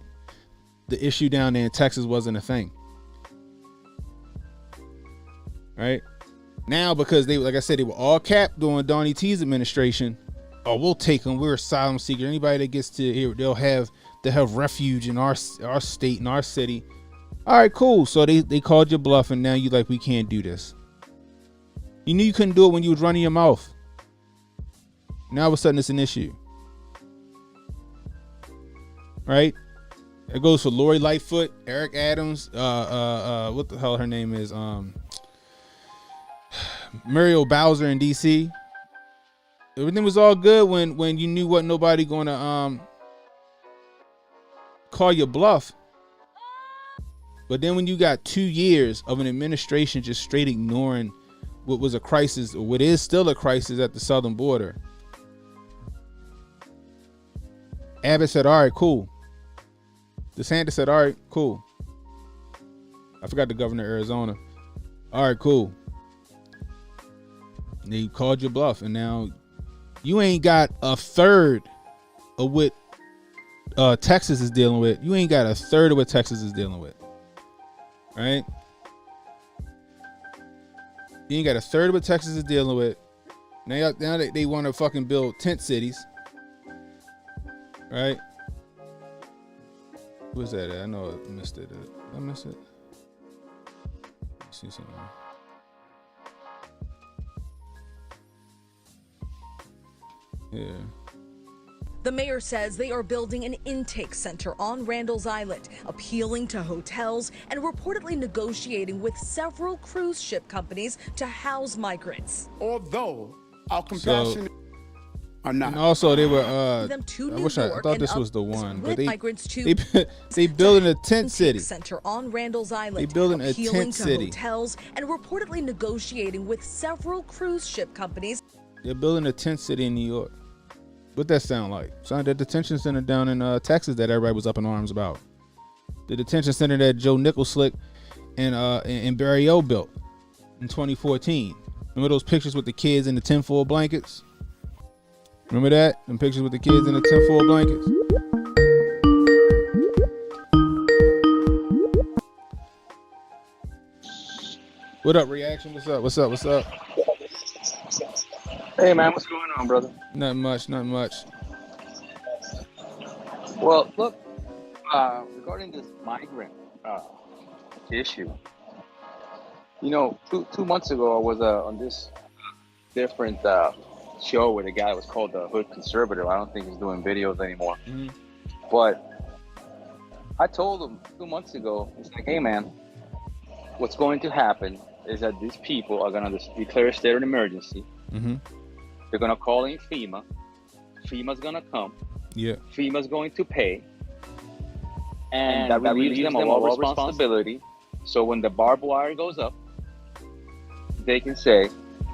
the issue down there in Texas wasn't a thing. Right? Now, because they, like I said, they were all capped during Donnie T's administration. Oh, we'll take them. We're asylum seekers. Anybody that gets to here, they'll have refuge in our state, in our city. All right, cool. So they called your bluff, and now you like, we can't do this. You knew you couldn't do it when you was running your mouth. Now all of a sudden it's an issue. Right? It goes for Lori Lightfoot, Eric Adams, what the hell her name is? Muriel Bowser in DC. Everything was all good when you knew what nobody gonna call your bluff. But then when you got 2 years of an administration just straight ignoring what was a crisis, or what is still a crisis at the southern border, Abbott said, all right, cool. DeSantis said, all right, cool. I forgot the governor of Arizona. All right, cool. And they called your bluff, and now you ain't got a third of what Texas is dealing with. You ain't got a third of what Texas is dealing with. Right? You ain't got a third of what Texas is dealing with. Now they want to fucking build tent cities. Right? What's that at? I know I missed it. Did I miss it? Let's see something. Yeah. The mayor says they are building an intake center on Randall's Island, appealing to hotels and reportedly negotiating with several cruise ship companies to house migrants. Although our compassion are not. And also they were Them to I New wish I York thought and this was the others one, with but migrants to they building a tent city. Center on Randall's Island. They building a appealing tent to city. hotels and reportedly negotiating with several cruise ship companies. They're building a tent city in New York. What that sound like? Sound the detention center down in Texas that everybody was up in arms about. The detention center that Joe Nicholslick and Barry O built in 2014. Remember those pictures with the kids in the tinfoil blankets? Remember that? Them pictures with the kids in the tinfoil blankets? What up, Reaction? What's up? What's up? What's up? Hey man, what's going on, brother? Not much, not much. Well, look, regarding this migrant issue, you know, two months ago I was on this different show where the guy was called the Hood Conservative. I don't think he's doing videos anymore. Mm-hmm. But I told him 2 months ago, it's like, hey man, what's going to happen is that these people are going to declare a state of emergency. Mm-hmm. They're going to call in FEMA. FEMA's going to come. Yeah. FEMA's going to pay. And that relieves them of all responsibility. So when the barbed wire goes up, they can say,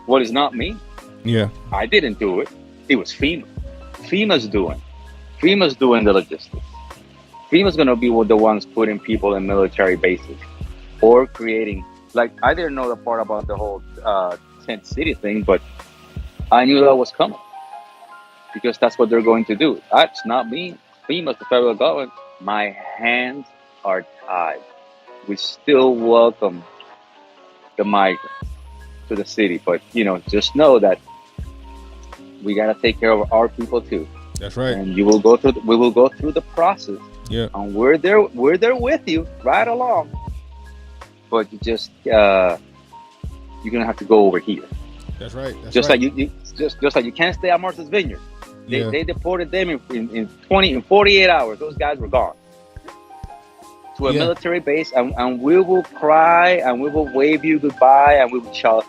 well, it's not me. Yeah. I didn't do it. It was FEMA. FEMA's doing the logistics. FEMA's going to be the ones putting people in military bases or creating, like, I didn't know the part about the whole tent city thing, but I knew that was coming because that's what they're going to do. That's not me. FEMA's the federal government. My hands are tied. We still welcome the migrants to the city, but you know, just know that we got to take care of our people too. That's right. And we will go through the process. Yeah. And we're there with you right along. But you just you're gonna have to go over here. That's right. That's just right. like you just like you can't stay at Martha's Vineyard. They deported them in 48 hours. Those guys were gone to a military base, and we will cry and we will wave you goodbye, and we shall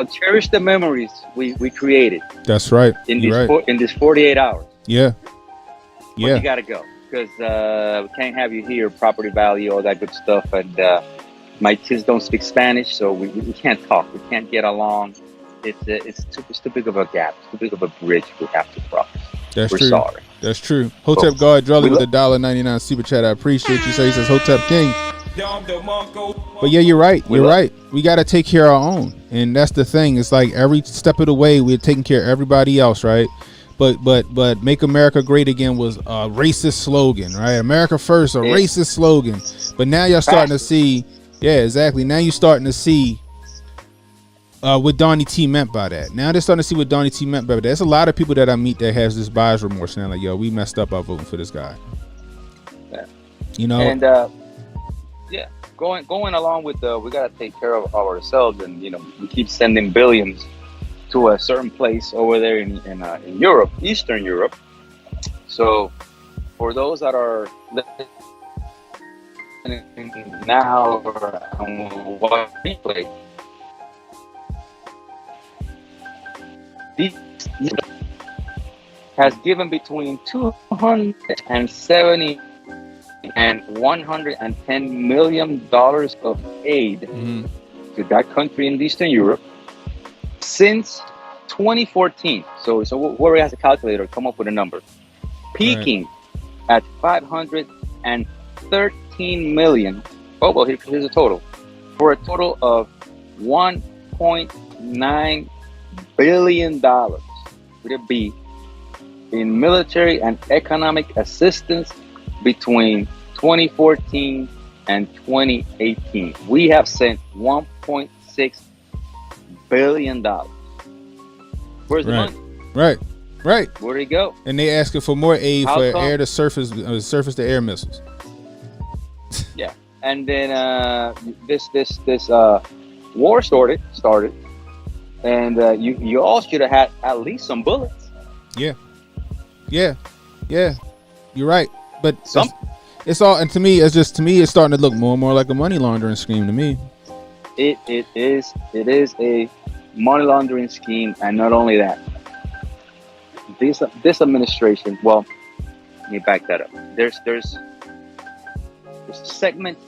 cherish the memories we created. That's right. In these 48 hours. Yeah. But you gotta go because we can't have you here. Property value, all that good stuff, and my kids don't speak Spanish, so we can't talk. We can't get along. it's too big of a gap, too big of a bridge we have to cross. That's We're true. sorry. That's true. Hotep God Drully with a $1.99 super chat. I appreciate you. So he says Hotep King. But yeah, you're right. You're right. We got to take care of our own, and that's the thing. It's like every step of the way we're taking care of everybody else, right? But Make America Great Again was a racist slogan, right? America First, a racist slogan. But now you're starting to see, yeah, exactly. Now you're starting to see what Donnie T meant by that. Now they're starting to see what Donnie T meant by that. There's a lot of people that I meet that has this buyer's remorse now. Like, yo, we messed up by voting for this guy. Yeah. You know? And yeah, going along with we gotta take care of ourselves, and you know, we keep sending billions to a certain place over there in Europe, Eastern Europe. So for those that are listening now or watch replay, this has given between 270 and 110 million dollars of aid to that country in Eastern Europe since 2014. So whoever has a calculator, come up with a number. Peaking at 513 million. Oh, well, here's a total. For a total of $1.9 billion with a B in military and economic assistance between 2014 and 2018. We have sent $1.6 billion. Where's the money? Right. Where'd it go? And they asking for more aid for air to surface, surface to air missiles. Yeah, and then this war started, and you all should have had at least some bullets. Yeah. You're right, but it's all, and to me, it's starting to look more and more like a money laundering scheme to me. It is a money laundering scheme, and not only that, this administration. Well, let me back that up. There's a segment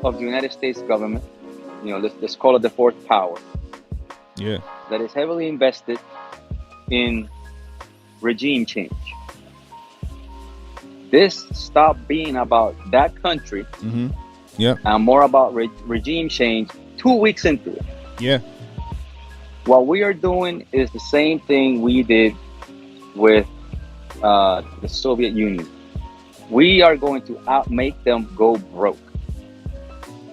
of the United States government, you know, let's call it the fourth power. Yeah. That is heavily invested in regime change. This stopped being about that country, and more about regime change 2 weeks into it. Yeah. What we are doing is the same thing we did with the Soviet Union. We are going to make them go broke.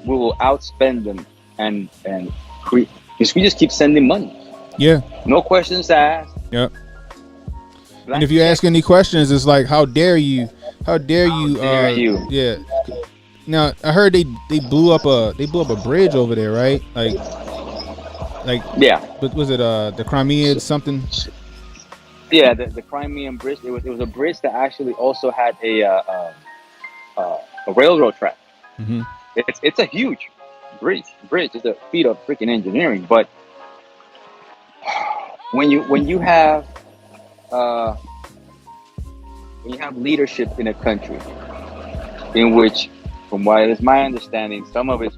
We will outspend them and because we just keep sending money. Yeah. No questions asked. Yep. And if you ask any questions, it's like, how dare you? How dare you? Yeah. Now I heard they blew up a bridge over there, right? Like yeah. But was it the Crimea something? Yeah, the Crimean bridge. It was a bridge that actually also had a railroad track. Mm-hmm. It's a huge bridge. It's a feat of freaking engineering. But when you have leadership in a country in which, from what is my understanding, some of its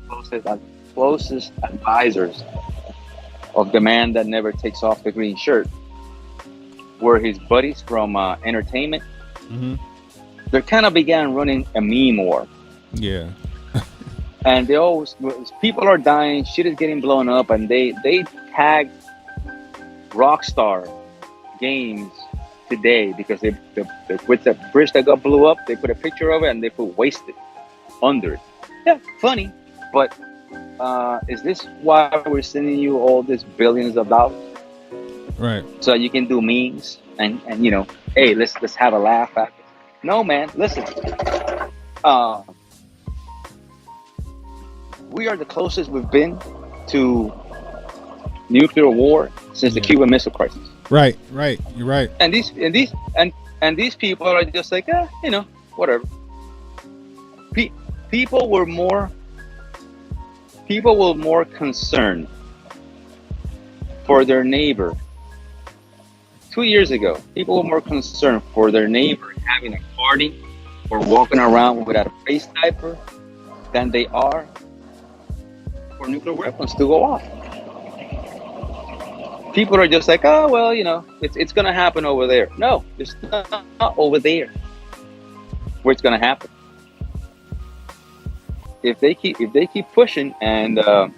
closest advisors of the man that never takes off the green shirt were his buddies from entertainment. Mm-hmm. They kind of began running a meme war. Yeah. And they always, people are dying, shit is getting blown up, and they tag Rockstar Games today because they with the bridge that got blew up, they put a picture of it and they put wasted under it. Yeah, funny, but is this why we're sending you all these billions of dollars? Right. So you can do memes and you know, hey, let's have a laugh at it. No, man, listen. We are the closest we've been to nuclear war since the Cuban Missile Crisis. Right. You're right. And these people are just like, you know, whatever. People were more concerned for their neighbor. 2 years ago, people were more concerned for their neighbor having a party or walking around without a face diaper than they are for nuclear weapons to go off. people are just like, oh well, it's gonna happen over there. No, it's not over there where it's gonna happen. If they keep pushing, and the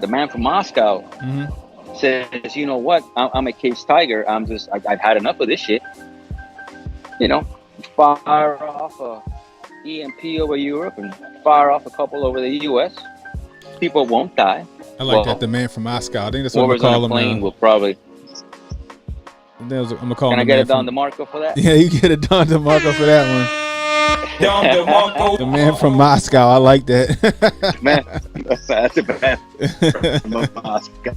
man from Moscow says, you know what, I'm a caged tiger. I've had enough of this shit. Fire off a EMP over Europe and fire off a couple over the U.S. People won't die. I like that. The man from Moscow. I think that's what I'm gonna call him. Plane will probably. I'm gonna call him. Can I get a Don DeMarco for that? Yeah, you get a Don DeMarco for that one. The man from Moscow. I like that. Man, that's the man from Moscow.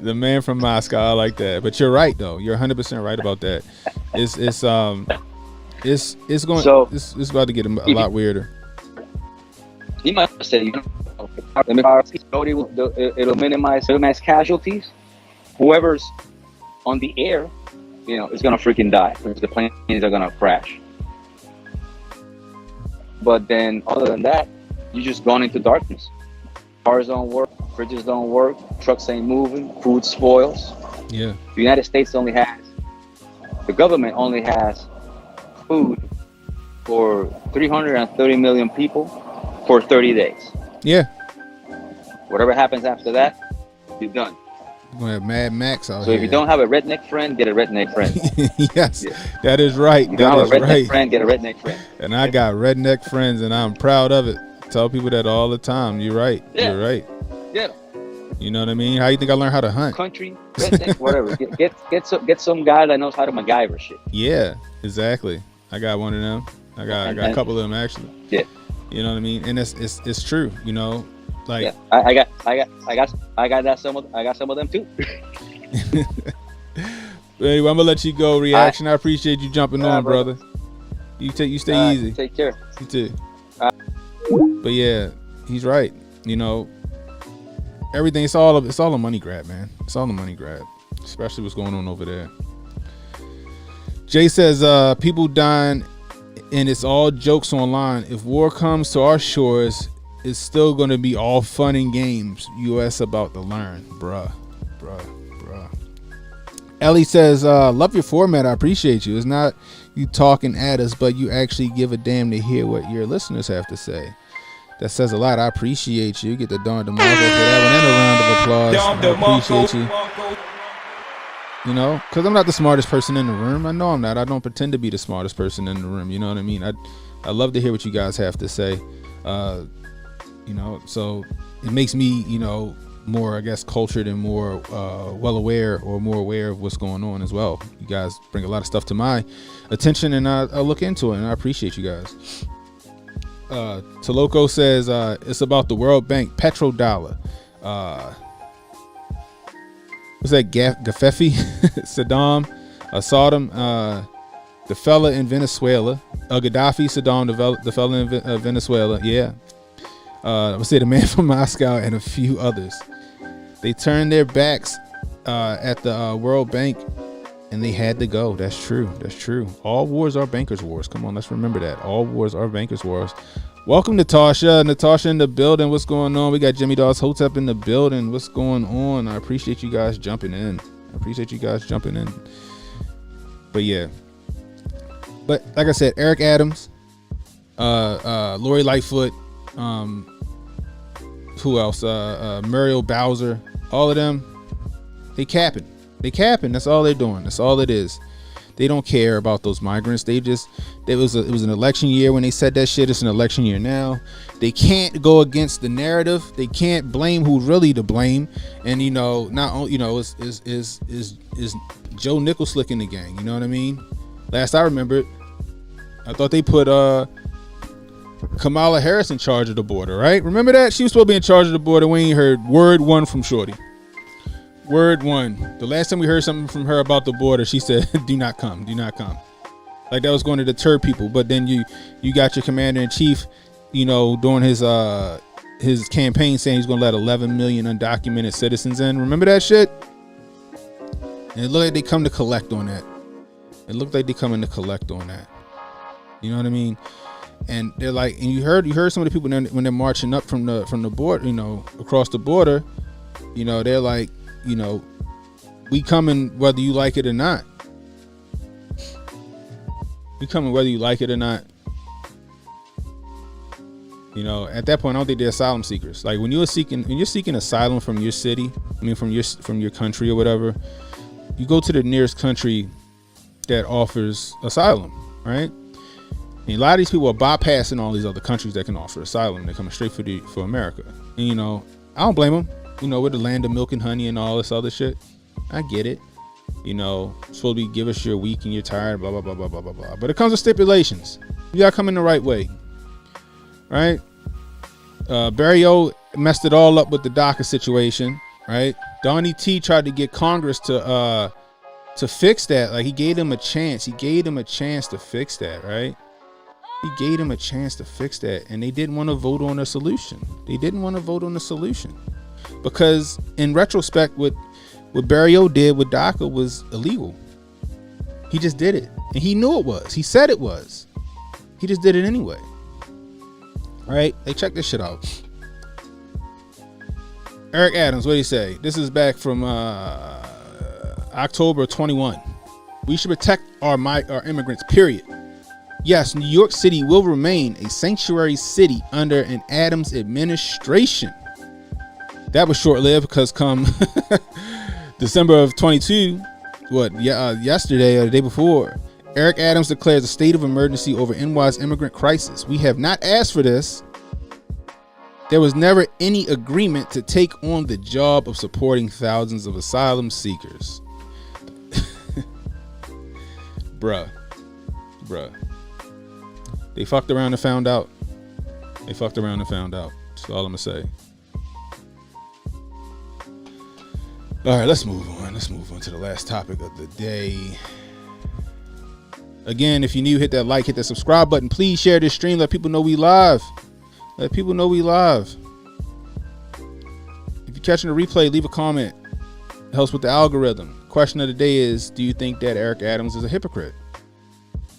The man from Moscow. I like that. But you're right though. You're 100% right about that. It's about to get a lot weirder. He must say, it'll minimize casualties. Whoever's on the air, is gonna freaking die because the planes are gonna crash. But then, other than that, you just gone into darkness. Cars don't work, fridges don't work, trucks ain't moving, food spoils. Yeah. The United States the government only has food for 330 million people for 30 days. Yeah. Whatever happens after that, you're done. You're gonna have Mad Max out So here. if you don't have a redneck friend, get a redneck friend. Yes, that is right. If you don't have a redneck friend, get a redneck friend. And I got redneck friends, and I'm proud of it. Tell people that all the time. You're right. Yeah. You're right. Yeah. You know what I mean? How you think I learned how to hunt? Country, redneck, whatever. Get some guy that knows how to MacGyver shit. Yeah, exactly. I got one of them. I got a couple of them actually. Yeah. You know what I mean? And it's true. Like yeah. I got some of them too. Anyway, I'm gonna let you go. Reaction. I appreciate you jumping on, brother. You stay easy. Take care. You too. But yeah, he's right. Everything. It's all a money grab, man. It's all a money grab, especially what's going on over there. Jay says, people dying, and it's all jokes online. If war comes to our shores, it's still going to be all fun and games. U.S. about to learn, bruh. Ellie says, love your format. I appreciate you. It's not you talking at us, but you actually give a damn to hear what your listeners have to say. That says a lot. I appreciate you. Get the Don DeMarco for that one and a round of applause. I appreciate you. Because I'm not the smartest person in the room. I know I'm not. I don't pretend to be the smartest person in the room. You know what I mean? I love to hear what you guys have to say. So it makes me, more, I guess, cultured and more well aware or more aware of what's going on as well. You guys bring a lot of stuff to my attention, and I'll look into it, and I appreciate you guys. Toloco says it's about the World Bank petrodollar. What's that? Gafefi, Saddam, the fella in Venezuela, Gaddafi, Saddam, the fella in Venezuela. Yeah. Let's say the man from Moscow and a few others. They turned their backs at the World Bank, and they had to go. That's true. All wars are bankers' wars. Come on, let's remember that. All wars are bankers' wars. Welcome, Natasha. Natasha in the building. What's going on? We got Jimmy Dawes Hotep in the building. What's going on? I appreciate you guys jumping in. But yeah. But like I said, Eric Adams, Lori Lightfoot, who else? Muriel Bowser, all of them, they capping. That's all they're doing. That's all it is. They don't care about those migrants. It was an election year when they said that shit. It's an election year now. They can't go against the narrative. They can't blame who's really to blame. And is Joe Nicholslick in the gang. You know what I mean? Last I remembered, I thought they put Kamala Harris in charge of the border, right? Remember that? She was supposed to be in charge of the border. We ain't heard word one from Shorty. Word one. The last time we heard something from her about the border, she said, do not come. Like that was going to deter people. But then you got your commander in chief, during his campaign saying he's going to let 11 million undocumented citizens in. Remember that shit? And it looked like they come to collect on that. You know what I mean? And they're like, and you heard some of the people when they're marching up from the border, across the border, they're like, you know, we coming whether you like it or not. We coming whether you like it or not. You know, at that point, I don't think they're asylum seekers. Like when you're seeking asylum from your city, I mean from your country or whatever, you go to the nearest country that offers asylum, right? And a lot of these people are bypassing all these other countries that can offer asylum. They're coming straight for America. And you know, I don't blame them. You know, we're the land of milk and honey and all this other shit. I get it. You know, supposed to be give us your week and you're tired, blah blah blah blah blah blah blah. But it comes with stipulations. You gotta come in the right way. Right? Barrio messed it all up with the DACA situation, right? Donnie T tried to get Congress to fix that. Like he gave them a chance. He gave them a chance to fix that, right? He gave them a chance to fix that, and they didn't want to vote on a solution. They didn't want to vote on a solution because, in retrospect, what Barrio did with DACA was illegal. He just did it, and he knew it was. He said it was. He just did it anyway. All right, hey, check this shit out. Eric Adams, what did he say? This is back from October 21. We should protect our immigrants, period. Yes, New York City will remain a sanctuary city under an Adams administration. That was short-lived because come December of 22, yesterday or the day before, Eric Adams declares a state of emergency over NY's immigrant crisis. We have not asked for this. There was never any agreement to take on the job of supporting thousands of asylum seekers. Bruh. They fucked around and found out. That's all I'm gonna say. All right, let's move on. Let's move on to the last topic of the day. Again, if you're new, hit that like, hit that subscribe button. Please share this stream. Let people know we live. If you're catching a replay, leave a comment. It helps with the algorithm. Question of the day is, do you think that Eric Adams is a hypocrite?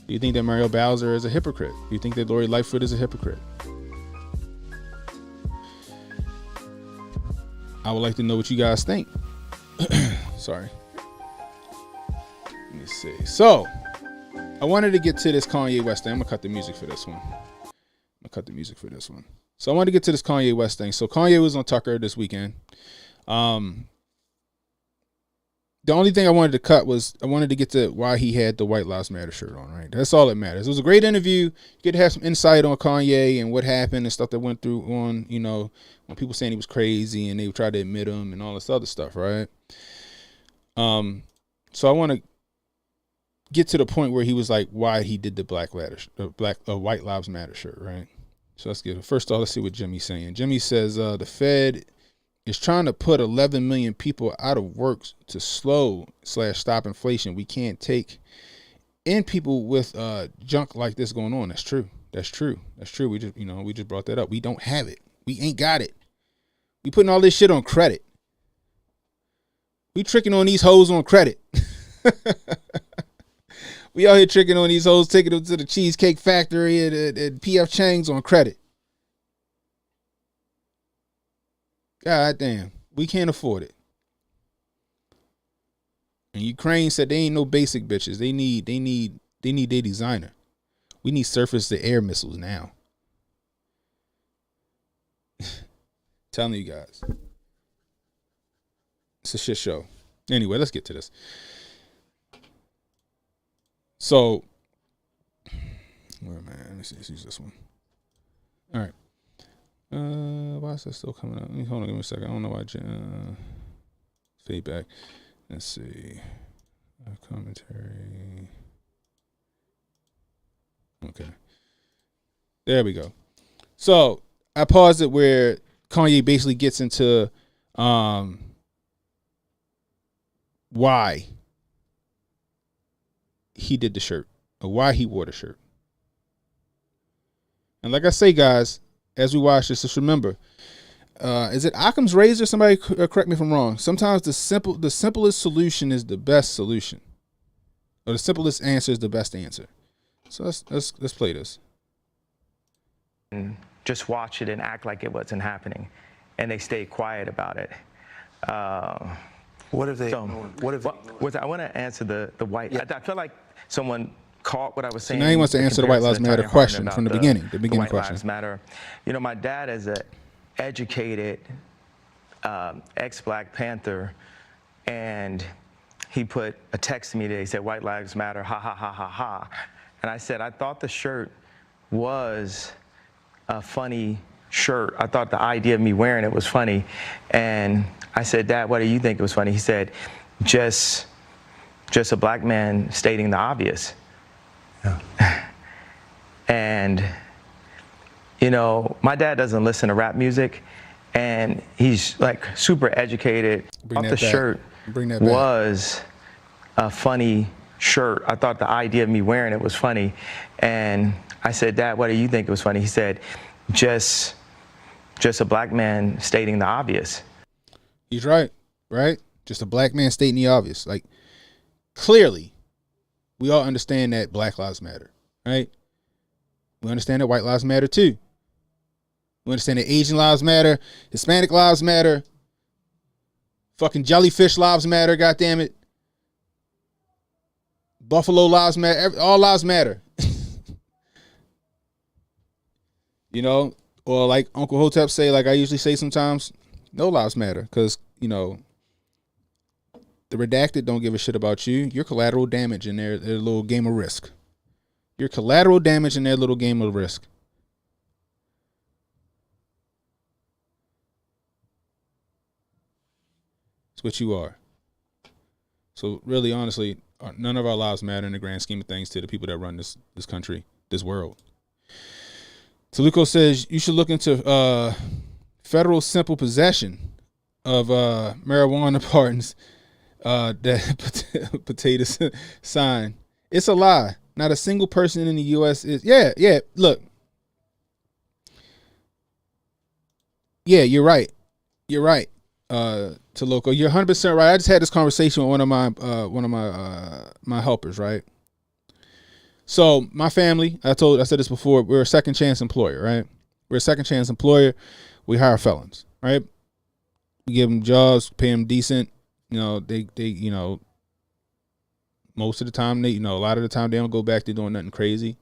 Do you think that Mario Bowser is a hypocrite? Do you think that Lori Lightfoot is a hypocrite? I would like to know what you guys think. Sorry. Let me see. So, I wanted to get to this Kanye West thing. I'm going to cut the music for this one. So, I wanted to get to this Kanye West thing. So, Kanye was on Tucker this weekend. The only thing I wanted to cut was I wanted to get to why he had the White Lives Matter shirt on, right? That's all that matters. It was a great interview. You get to have some insight on Kanye and what happened and stuff that went through on, you know, when people saying he was crazy and they tried to admit him and all this other stuff, right? So I want to get to the point where he was like, why he did the White Lives Matter shirt, right? So let's get it. First off, let's see what Jimmy's saying. Jimmy says the Fed is trying to put 11 million people out of work to slow/stop inflation. We can't take in people with junk like this going on. That's true. We just brought that up. We don't have it. We ain't got it. We putting all this shit on credit. We tricking on these hoes on credit. We out here tricking on these hoes, taking them to the Cheesecake Factory and PF Chang's on credit. God damn, we can't afford it. And Ukraine said they ain't no basic bitches. They need their designer. We need surface to air missiles now. Telling you guys. It's a shit show. Anyway, let's get to this. So, where am I? Let me see. Let's use this one. All right. Why is that still coming up? Hold on, give me a second. I don't know why. Feedback. Let's see. Commentary. Okay. There we go. So I paused it where Kanye basically gets into why he did the shirt or why he wore the shirt. And like I say, guys, as we watch this, just remember, is it Occam's razor? Somebody correct me if I'm wrong. Sometimes the simplest solution is the best solution, or the simplest answer is the best answer. So let's play this. And just watch it and act like it wasn't happening, and they stay quiet about it. What if they? I want to answer the white. I feel like someone caught what I was saying. So now he wants to answer the White Lives Matter question from the beginning. The beginning White question. Lives Matter. You know, my dad is an educated ex-Black Panther, and he put a text to me today. He said, "White Lives Matter, ha ha ha ha ha," and I said, I thought the shirt was a funny shirt. I thought the idea of me wearing it was funny, and I said, "Dad, what do you think it was funny?" He said, just a Black man stating the obvious. Yeah. And, you know, my dad doesn't listen to rap music, and he's like super educated. The shirt was a funny shirt. I thought the idea of me wearing it was funny, and I said, "Dad, what do you think it was funny?" He said, just a Black man stating the obvious. He's right, right? Just a Black man stating the obvious. Like, clearly, we all understand that Black Lives Matter, right? We understand that White Lives Matter too. We understand that Asian lives matter, Hispanic lives matter, fucking jellyfish lives matter, goddammit. Buffalo lives matter, all lives matter. You know, or like Uncle Hotep say, like I usually say sometimes, no lives matter, because, you know, the redacted don't give a shit about you. You're collateral damage in their little game of Risk. You're collateral damage in their little game of Risk. It's what you are. So really, honestly, none of our lives matter in the grand scheme of things to the people that run this country, this world. Taluko says you should look into federal simple possession of marijuana pardons. That potato sign. It's a lie. Not a single person in the U.S. is. Yeah. Look. Yeah, you're right. You're right. Taluko, you're 100% right. I just had this conversation with one of my helpers, right? So my family, I said this before, we're a second chance employer, right? We're a second chance employer. We hire felons, right? We give them jobs, pay them decent. You know, they you know, most of the time a lot of the time they don't go back to doing nothing crazy.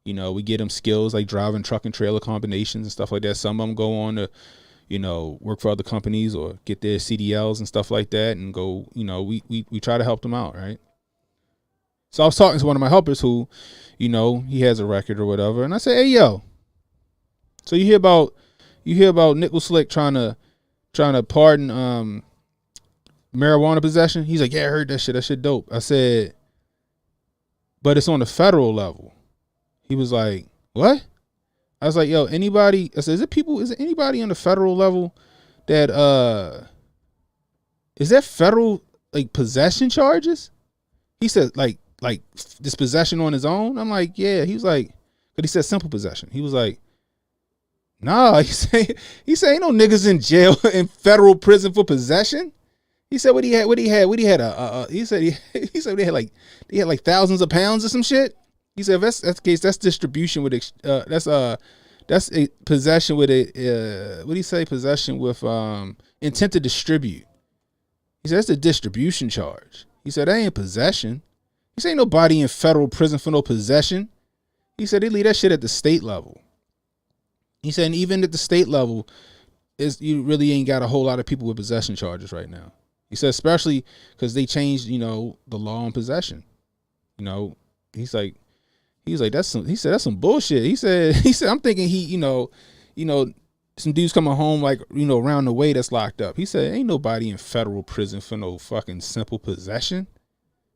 You know, we get them skills like driving truck and trailer combinations and stuff like that. Some of them go on to, you know, work for other companies or get their CDLs and stuff like that and go, you know, we try to help them out, right? So I was talking to one of my helpers who, you know, he has a record or whatever, and I said, "Hey, yo, so you hear about Nickel Slick trying to pardon marijuana possession?" He's like, "Yeah, I heard that shit. That shit dope." I said, "But it's on the federal level." He was like, "What?" I was like, "Yo, anybody?" I said, "Is it anybody on the federal level that is that federal like possession charges?" He said, like this possession on his own. I'm like, "Yeah." He was like, but he said simple possession. He was like, "Nah." He said ain't no niggas in jail in federal prison for possession. He said he had like thousands of pounds or some shit. He said if that's the case, that's distribution with that's a possession with a what do you say, possession with intent to distribute. He said that's a distribution charge. He said that ain't possession. He said ain't nobody in federal prison for no possession. He said they leave that shit at the state level. He said and even at the state level, you really ain't got a whole lot of people with possession charges right now. He said, especially because they changed, you know, the law on possession. You know, he's like, that's some bullshit. He said, I'm thinking you know, some dudes coming home like, you know, around the way that's locked up. He said, ain't nobody in federal prison for no fucking simple possession.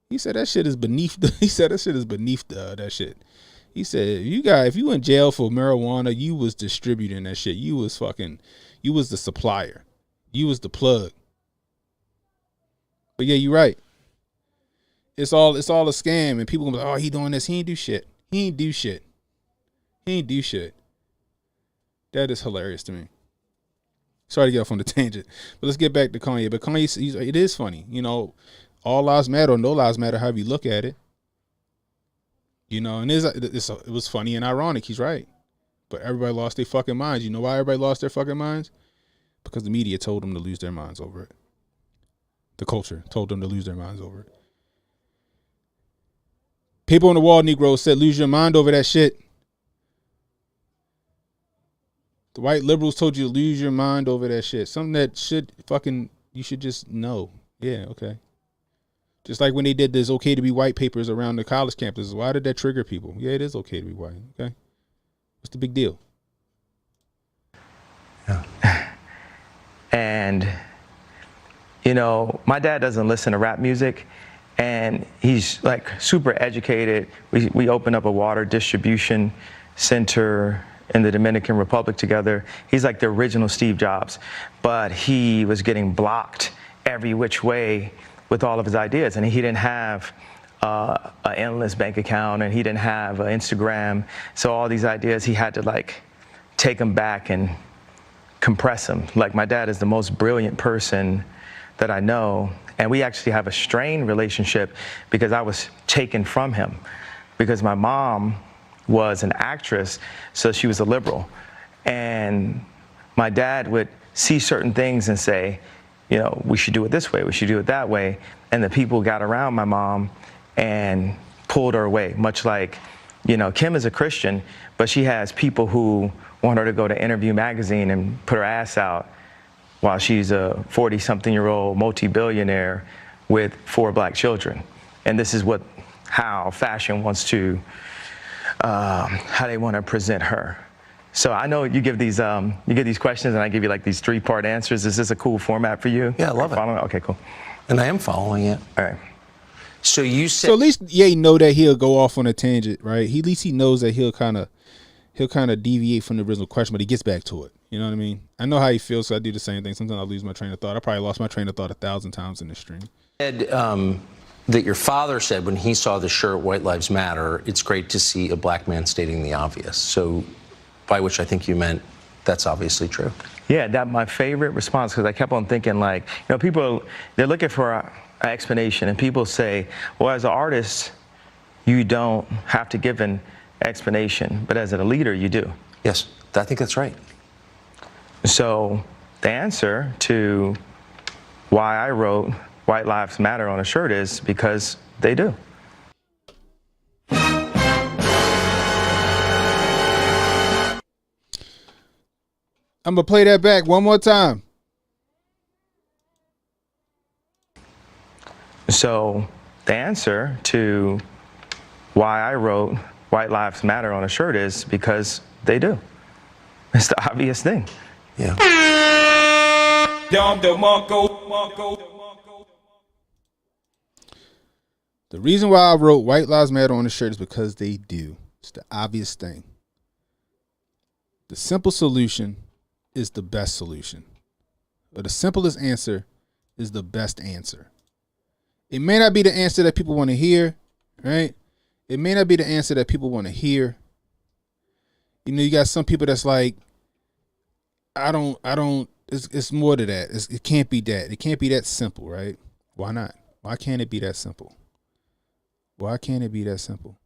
He said that shit is beneath that shit. He said, if you in jail for marijuana, you was distributing that shit. You was the supplier. You was the plug. But yeah, you're right. It's all a scam, and people gonna be like, "Oh, he doing this. He ain't do shit. He ain't do shit. He ain't do shit." That is hilarious to me. Sorry to get off on the tangent, but let's get back to Kanye. But Kanye, it is funny, you know, all lives matter or no lives matter, however you look at it. You know, and it was funny and ironic. He's right, but everybody lost their fucking minds. You know why everybody lost their fucking minds? Because the media told them to lose their minds over it. The culture told them to lose their minds over it. People on the wall, Negro, said lose your mind over that shit. The white liberals told you to lose your mind over that shit. Something that you should just know. Yeah, okay. Just like when they did this okay to be white papers around the college campuses. Why did that trigger people? Yeah, it is okay to be white. Okay. What's the big deal? Yeah. And, you know, my dad doesn't listen to rap music, and he's like super educated. We opened up a water distribution center in the Dominican Republic together. He's like the original Steve Jobs, but he was getting blocked every which way with all of his ideas, and he didn't have an endless bank account, and he didn't have an Instagram. So all these ideas, he had to like take them back and compress them. Like, my dad is the most brilliant person that I know, and we actually have a strained relationship because I was taken from him, because my mom was an actress, so she was a liberal, and my dad would see certain things and say, you know, we should do it this way, we should do it that way, and the people got around my mom and pulled her away. Much like, you know, Kim is a Christian, but she has people who want her to go to Interview magazine and put her ass out while she's a 40-something-year-old multi-billionaire with 4 black children. And this is how fashion wants to, how they want to present her. So I know you give these questions, and I give you like these 3-part answers. Is this a cool format for you? Yeah, I love it. Okay, cool. And I am following it. All right. So you said. So at least Ye know that he'll go off on a tangent, right? At least he knows that he'll kind of deviate from the original question, but he gets back to it. You know what I mean? I know how he feels, so I do the same thing. Sometimes I lose my train of thought. I probably lost my train of thought 1,000 times in this stream. That your father said when he saw the shirt "White Lives Matter," it's great to see a black man stating the obvious. So, by which I think you meant that's obviously true. Yeah, that's my favorite response, because I kept on thinking, like, you know, people, they're looking for an explanation, and people say, well, as an artist, you don't have to give an explanation, but as a leader, you do. Yes, I think that's right. So the answer to why I wrote "White Lives Matter" on a shirt is because they do. I'm going to play that back one more time. So the answer to why I wrote "White Lives Matter" on a shirt is because they do. It's the obvious thing. Yeah. The reason why I wrote "White Lives Matter" on the shirt is because they do. It's the obvious thing. The simple solution is the best solution. Or the simplest answer is the best answer. It may not be the answer that people want to hear, right? It may not be the answer that people want to hear. You know, you got some people that's like, it's more to that. It can't be that. It can't be that simple, right? Why not? Why can't it be that simple? Why can't it be that simple?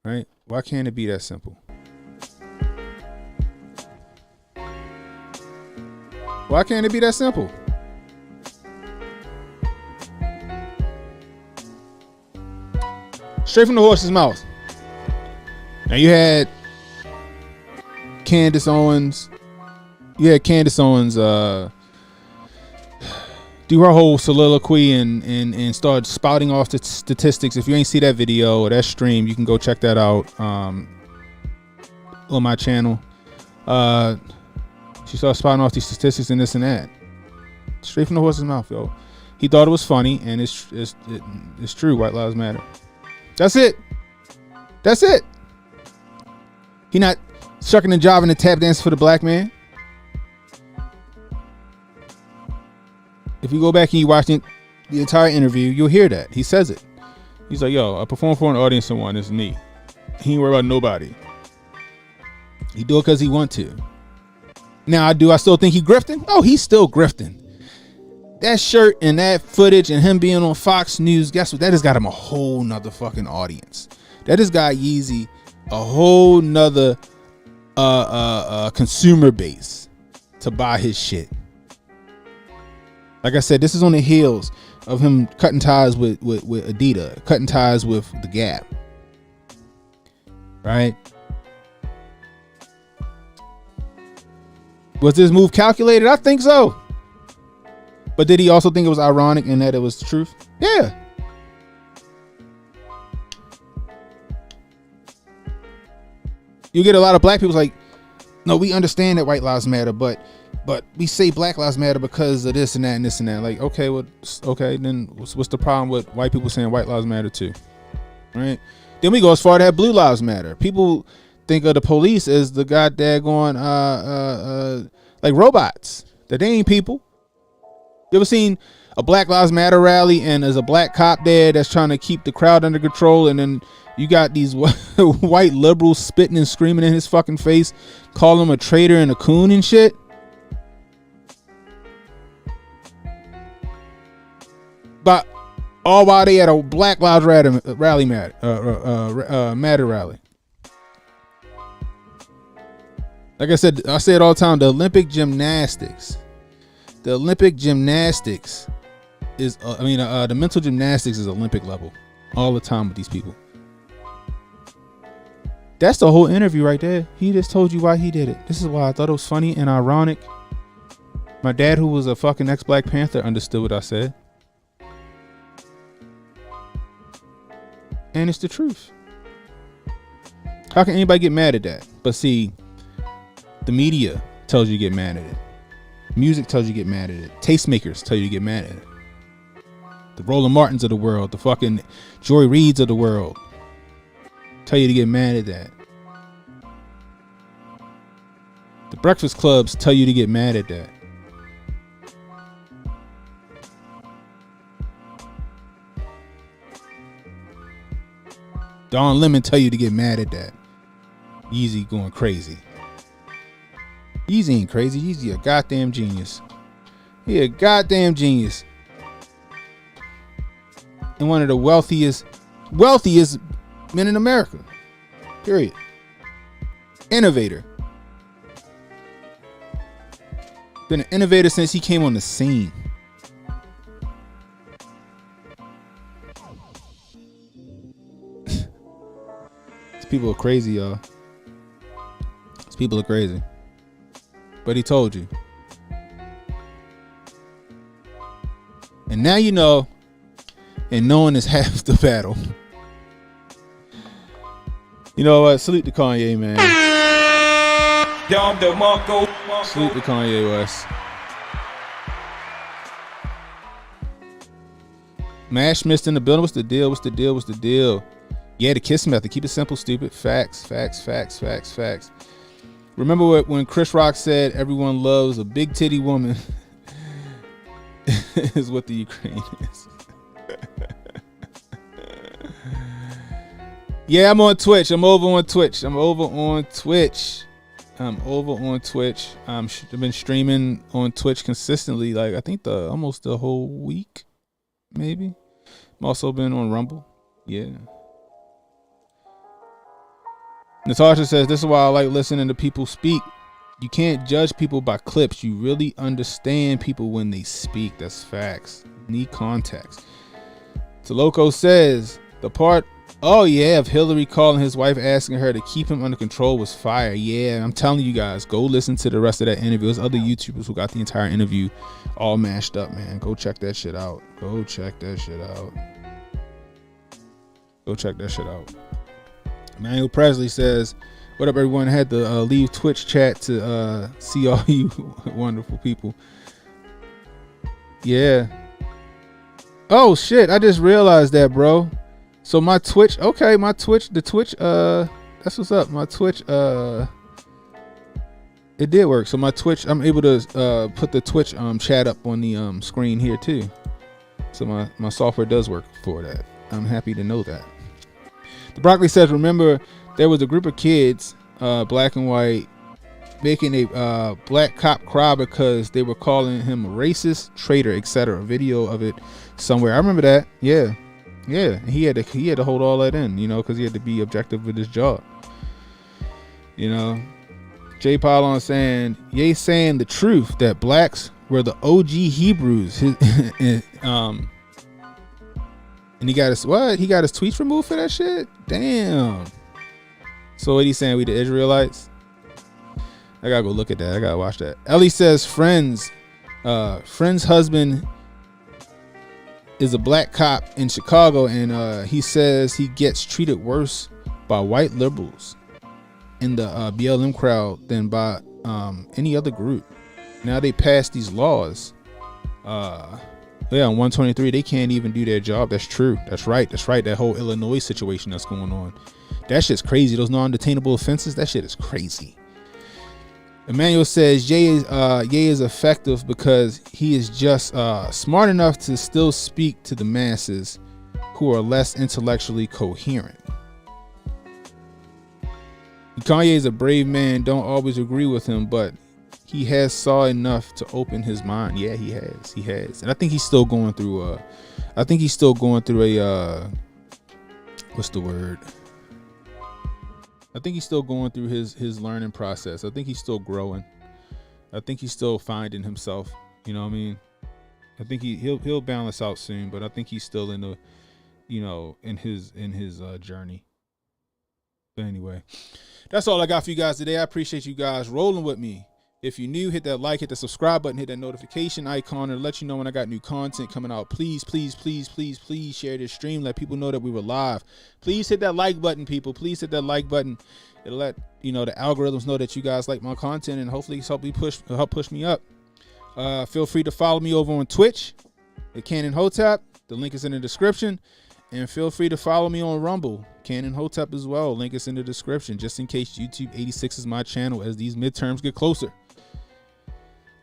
Right? Why can't it be that simple? Why can't it be that simple? Straight from the horse's mouth. Now you had Candace Owens. You had Candace Owens do her whole soliloquy and start spouting off the statistics. If you ain't see that video or that stream, you can go check that out on my channel. She started spouting off these statistics and this and that. Straight from the horse's mouth, yo. He thought it was funny, and it's true. White Lives Matter. That's it. That's it. He not shucking and jiving and tap dancing for the black man. If you go back and you watch the entire interview, you'll hear that. He says it. He's like, yo, I perform for an audience of one. It's me. He ain't worried about nobody. He do it because he want to. Now, I still think he grifting? Oh, he's still grifting. That shirt and that footage and him being on Fox News, guess what? That has got him a whole nother fucking audience. That has got Yeezy a whole nother consumer base to buy his shit. Like I said, this is on the heels of him cutting ties with Adidas, cutting ties with the Gap. Right? Was this move calculated? I think so. But did he also think it was ironic and that it was the truth? Yeah. You get a lot of black people like, no, we understand that white lives matter, but we say black lives matter because of this and that and this and that. Like, okay, well, okay, then what's the problem with white people saying white lives matter too? Right? Then we go as far to have blue lives matter. People think of the police as the goddamn like robots. That they ain't people. You ever seen a Black Lives Matter rally and there's a black cop there that's trying to keep the crowd under control, and then you got these white liberals spitting and screaming in his fucking face, calling him a traitor and a coon and shit? But all while they had a Black Lives rally matter rally. Like I say it all the time. The Olympic gymnastics is, the mental gymnastics is Olympic level all the time with these people. That's the whole interview right there. He just told you why he did it. This is why I thought it was funny and ironic. My dad, who was a fucking ex-Black Panther, understood what I said. And it's the truth. How can anybody get mad at that? But see, the media tells you to get mad at it. Music tells you to get mad at it. Tastemakers tell you to get mad at it. The Roland Martins of the world, the fucking Joy Reids of the world tell you to get mad at that. The Breakfast Clubs tell you to get mad at that. Don Lemon tell you to get mad at that. Yeezy going crazy. Yeezy ain't crazy. Yeezy a goddamn genius. He a goddamn genius. And one of the wealthiest men in America. Period. Innovator. Been an innovator since he came on the scene. These people are crazy, y'all. These people are crazy. But he told you. And now you know. And knowing is half the battle. You know what? Salute to Kanye, man. Salute to Kanye West. Mash Mist in the building. What's the deal? What's the deal? What's the deal? Yeah, the kiss method. Keep it simple, stupid. Facts. Remember when Chris Rock said everyone loves a big titty woman is what the Ukraine is. Yeah, I'm on Twitch. I'm over on Twitch. I've been streaming on Twitch consistently, like I think almost the whole week, maybe. I've also been on Rumble. Yeah. Natasha says, this is why I like listening to people speak. You can't judge people by clips. You really understand people when they speak. That's facts. Need context. Toloco says, the part, of Hillary calling his wife asking her to keep him under control was fire. Yeah, I'm telling you guys, go listen to the rest of that interview. There's other YouTubers who got the entire interview all mashed up, man. Go check that shit out. Manuel Presley says, what up, everyone? Had to leave Twitch chat to see all you wonderful people. Yeah. Oh, shit. I just realized that, bro. So my Twitch, that's what's up. My Twitch, it did work. So my Twitch, I'm able to put the Twitch chat up on the screen here too. So my software does work for that. I'm happy to know that. The Broccoli says, remember there was a group of kids, black and white, making a black cop cry because they were calling him a racist, traitor, etc. Video of it somewhere. I remember that. Yeah. And he had to hold all that in, because he had to be objective with his job. Jay Pylon saying, Ye saying the truth that blacks were the OG Hebrews. And he got his what? He got his tweets removed for that shit? Damn. So what he's saying, we the Israelites? I gotta go look at that. I gotta watch that. Ellie says friend's husband is a black cop in Chicago, and he says he gets treated worse by white liberals in the BLM crowd than by any other group. Now they passed these laws. Yeah, on 123, they can't even do their job. That's true. That's right. That whole Illinois situation that's going on. That shit's crazy. Those non-detainable offenses, that shit is crazy. Emmanuel says Ye is effective because he is just smart enough to still speak to the masses who are less intellectually coherent. Kanye is a brave man. Don't always agree with him, but he has saw enough to open his mind. Yeah, he has. And I think he's still going through a what's the word? I think he's still going through his learning process. I think he's still growing. I think he's still finding himself. You know what I mean? I think he'll balance out soon, but I think he's still in the, in his journey. But anyway, that's all I got for you guys today. I appreciate you guys rolling with me. If you're new, hit that like, hit the subscribe button, hit that notification icon, and let you know when I got new content coming out. Please, please, please, please, please share this stream. Let people know that we were live. Please hit that like button, people. Please hit that like button. It'll let the algorithms know that you guys like my content, and hopefully help push me up. Feel free to follow me over on Twitch at Canon Hotep. The link is in the description. And feel free to follow me on Rumble, Canon Hotep as well. Link is in the description, just in case YouTube 86 is my channel as these midterms get closer.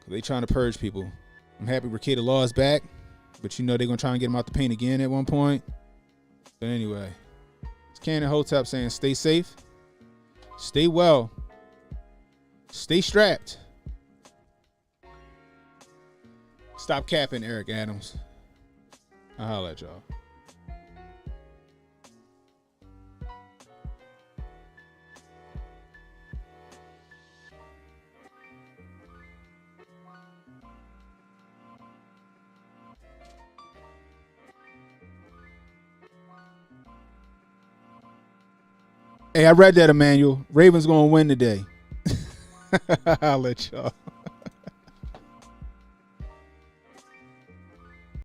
They trying to purge people. I'm happy Ricada Law is back, but they're gonna try and get him out the paint again at one point. But anyway, it's Canon Hotep saying stay safe, stay well, stay strapped. Stop capping, Eric Adams. I'll holler at y'all. Hey, I read that, Emmanuel. Ravens gonna win today. I'll let y'all.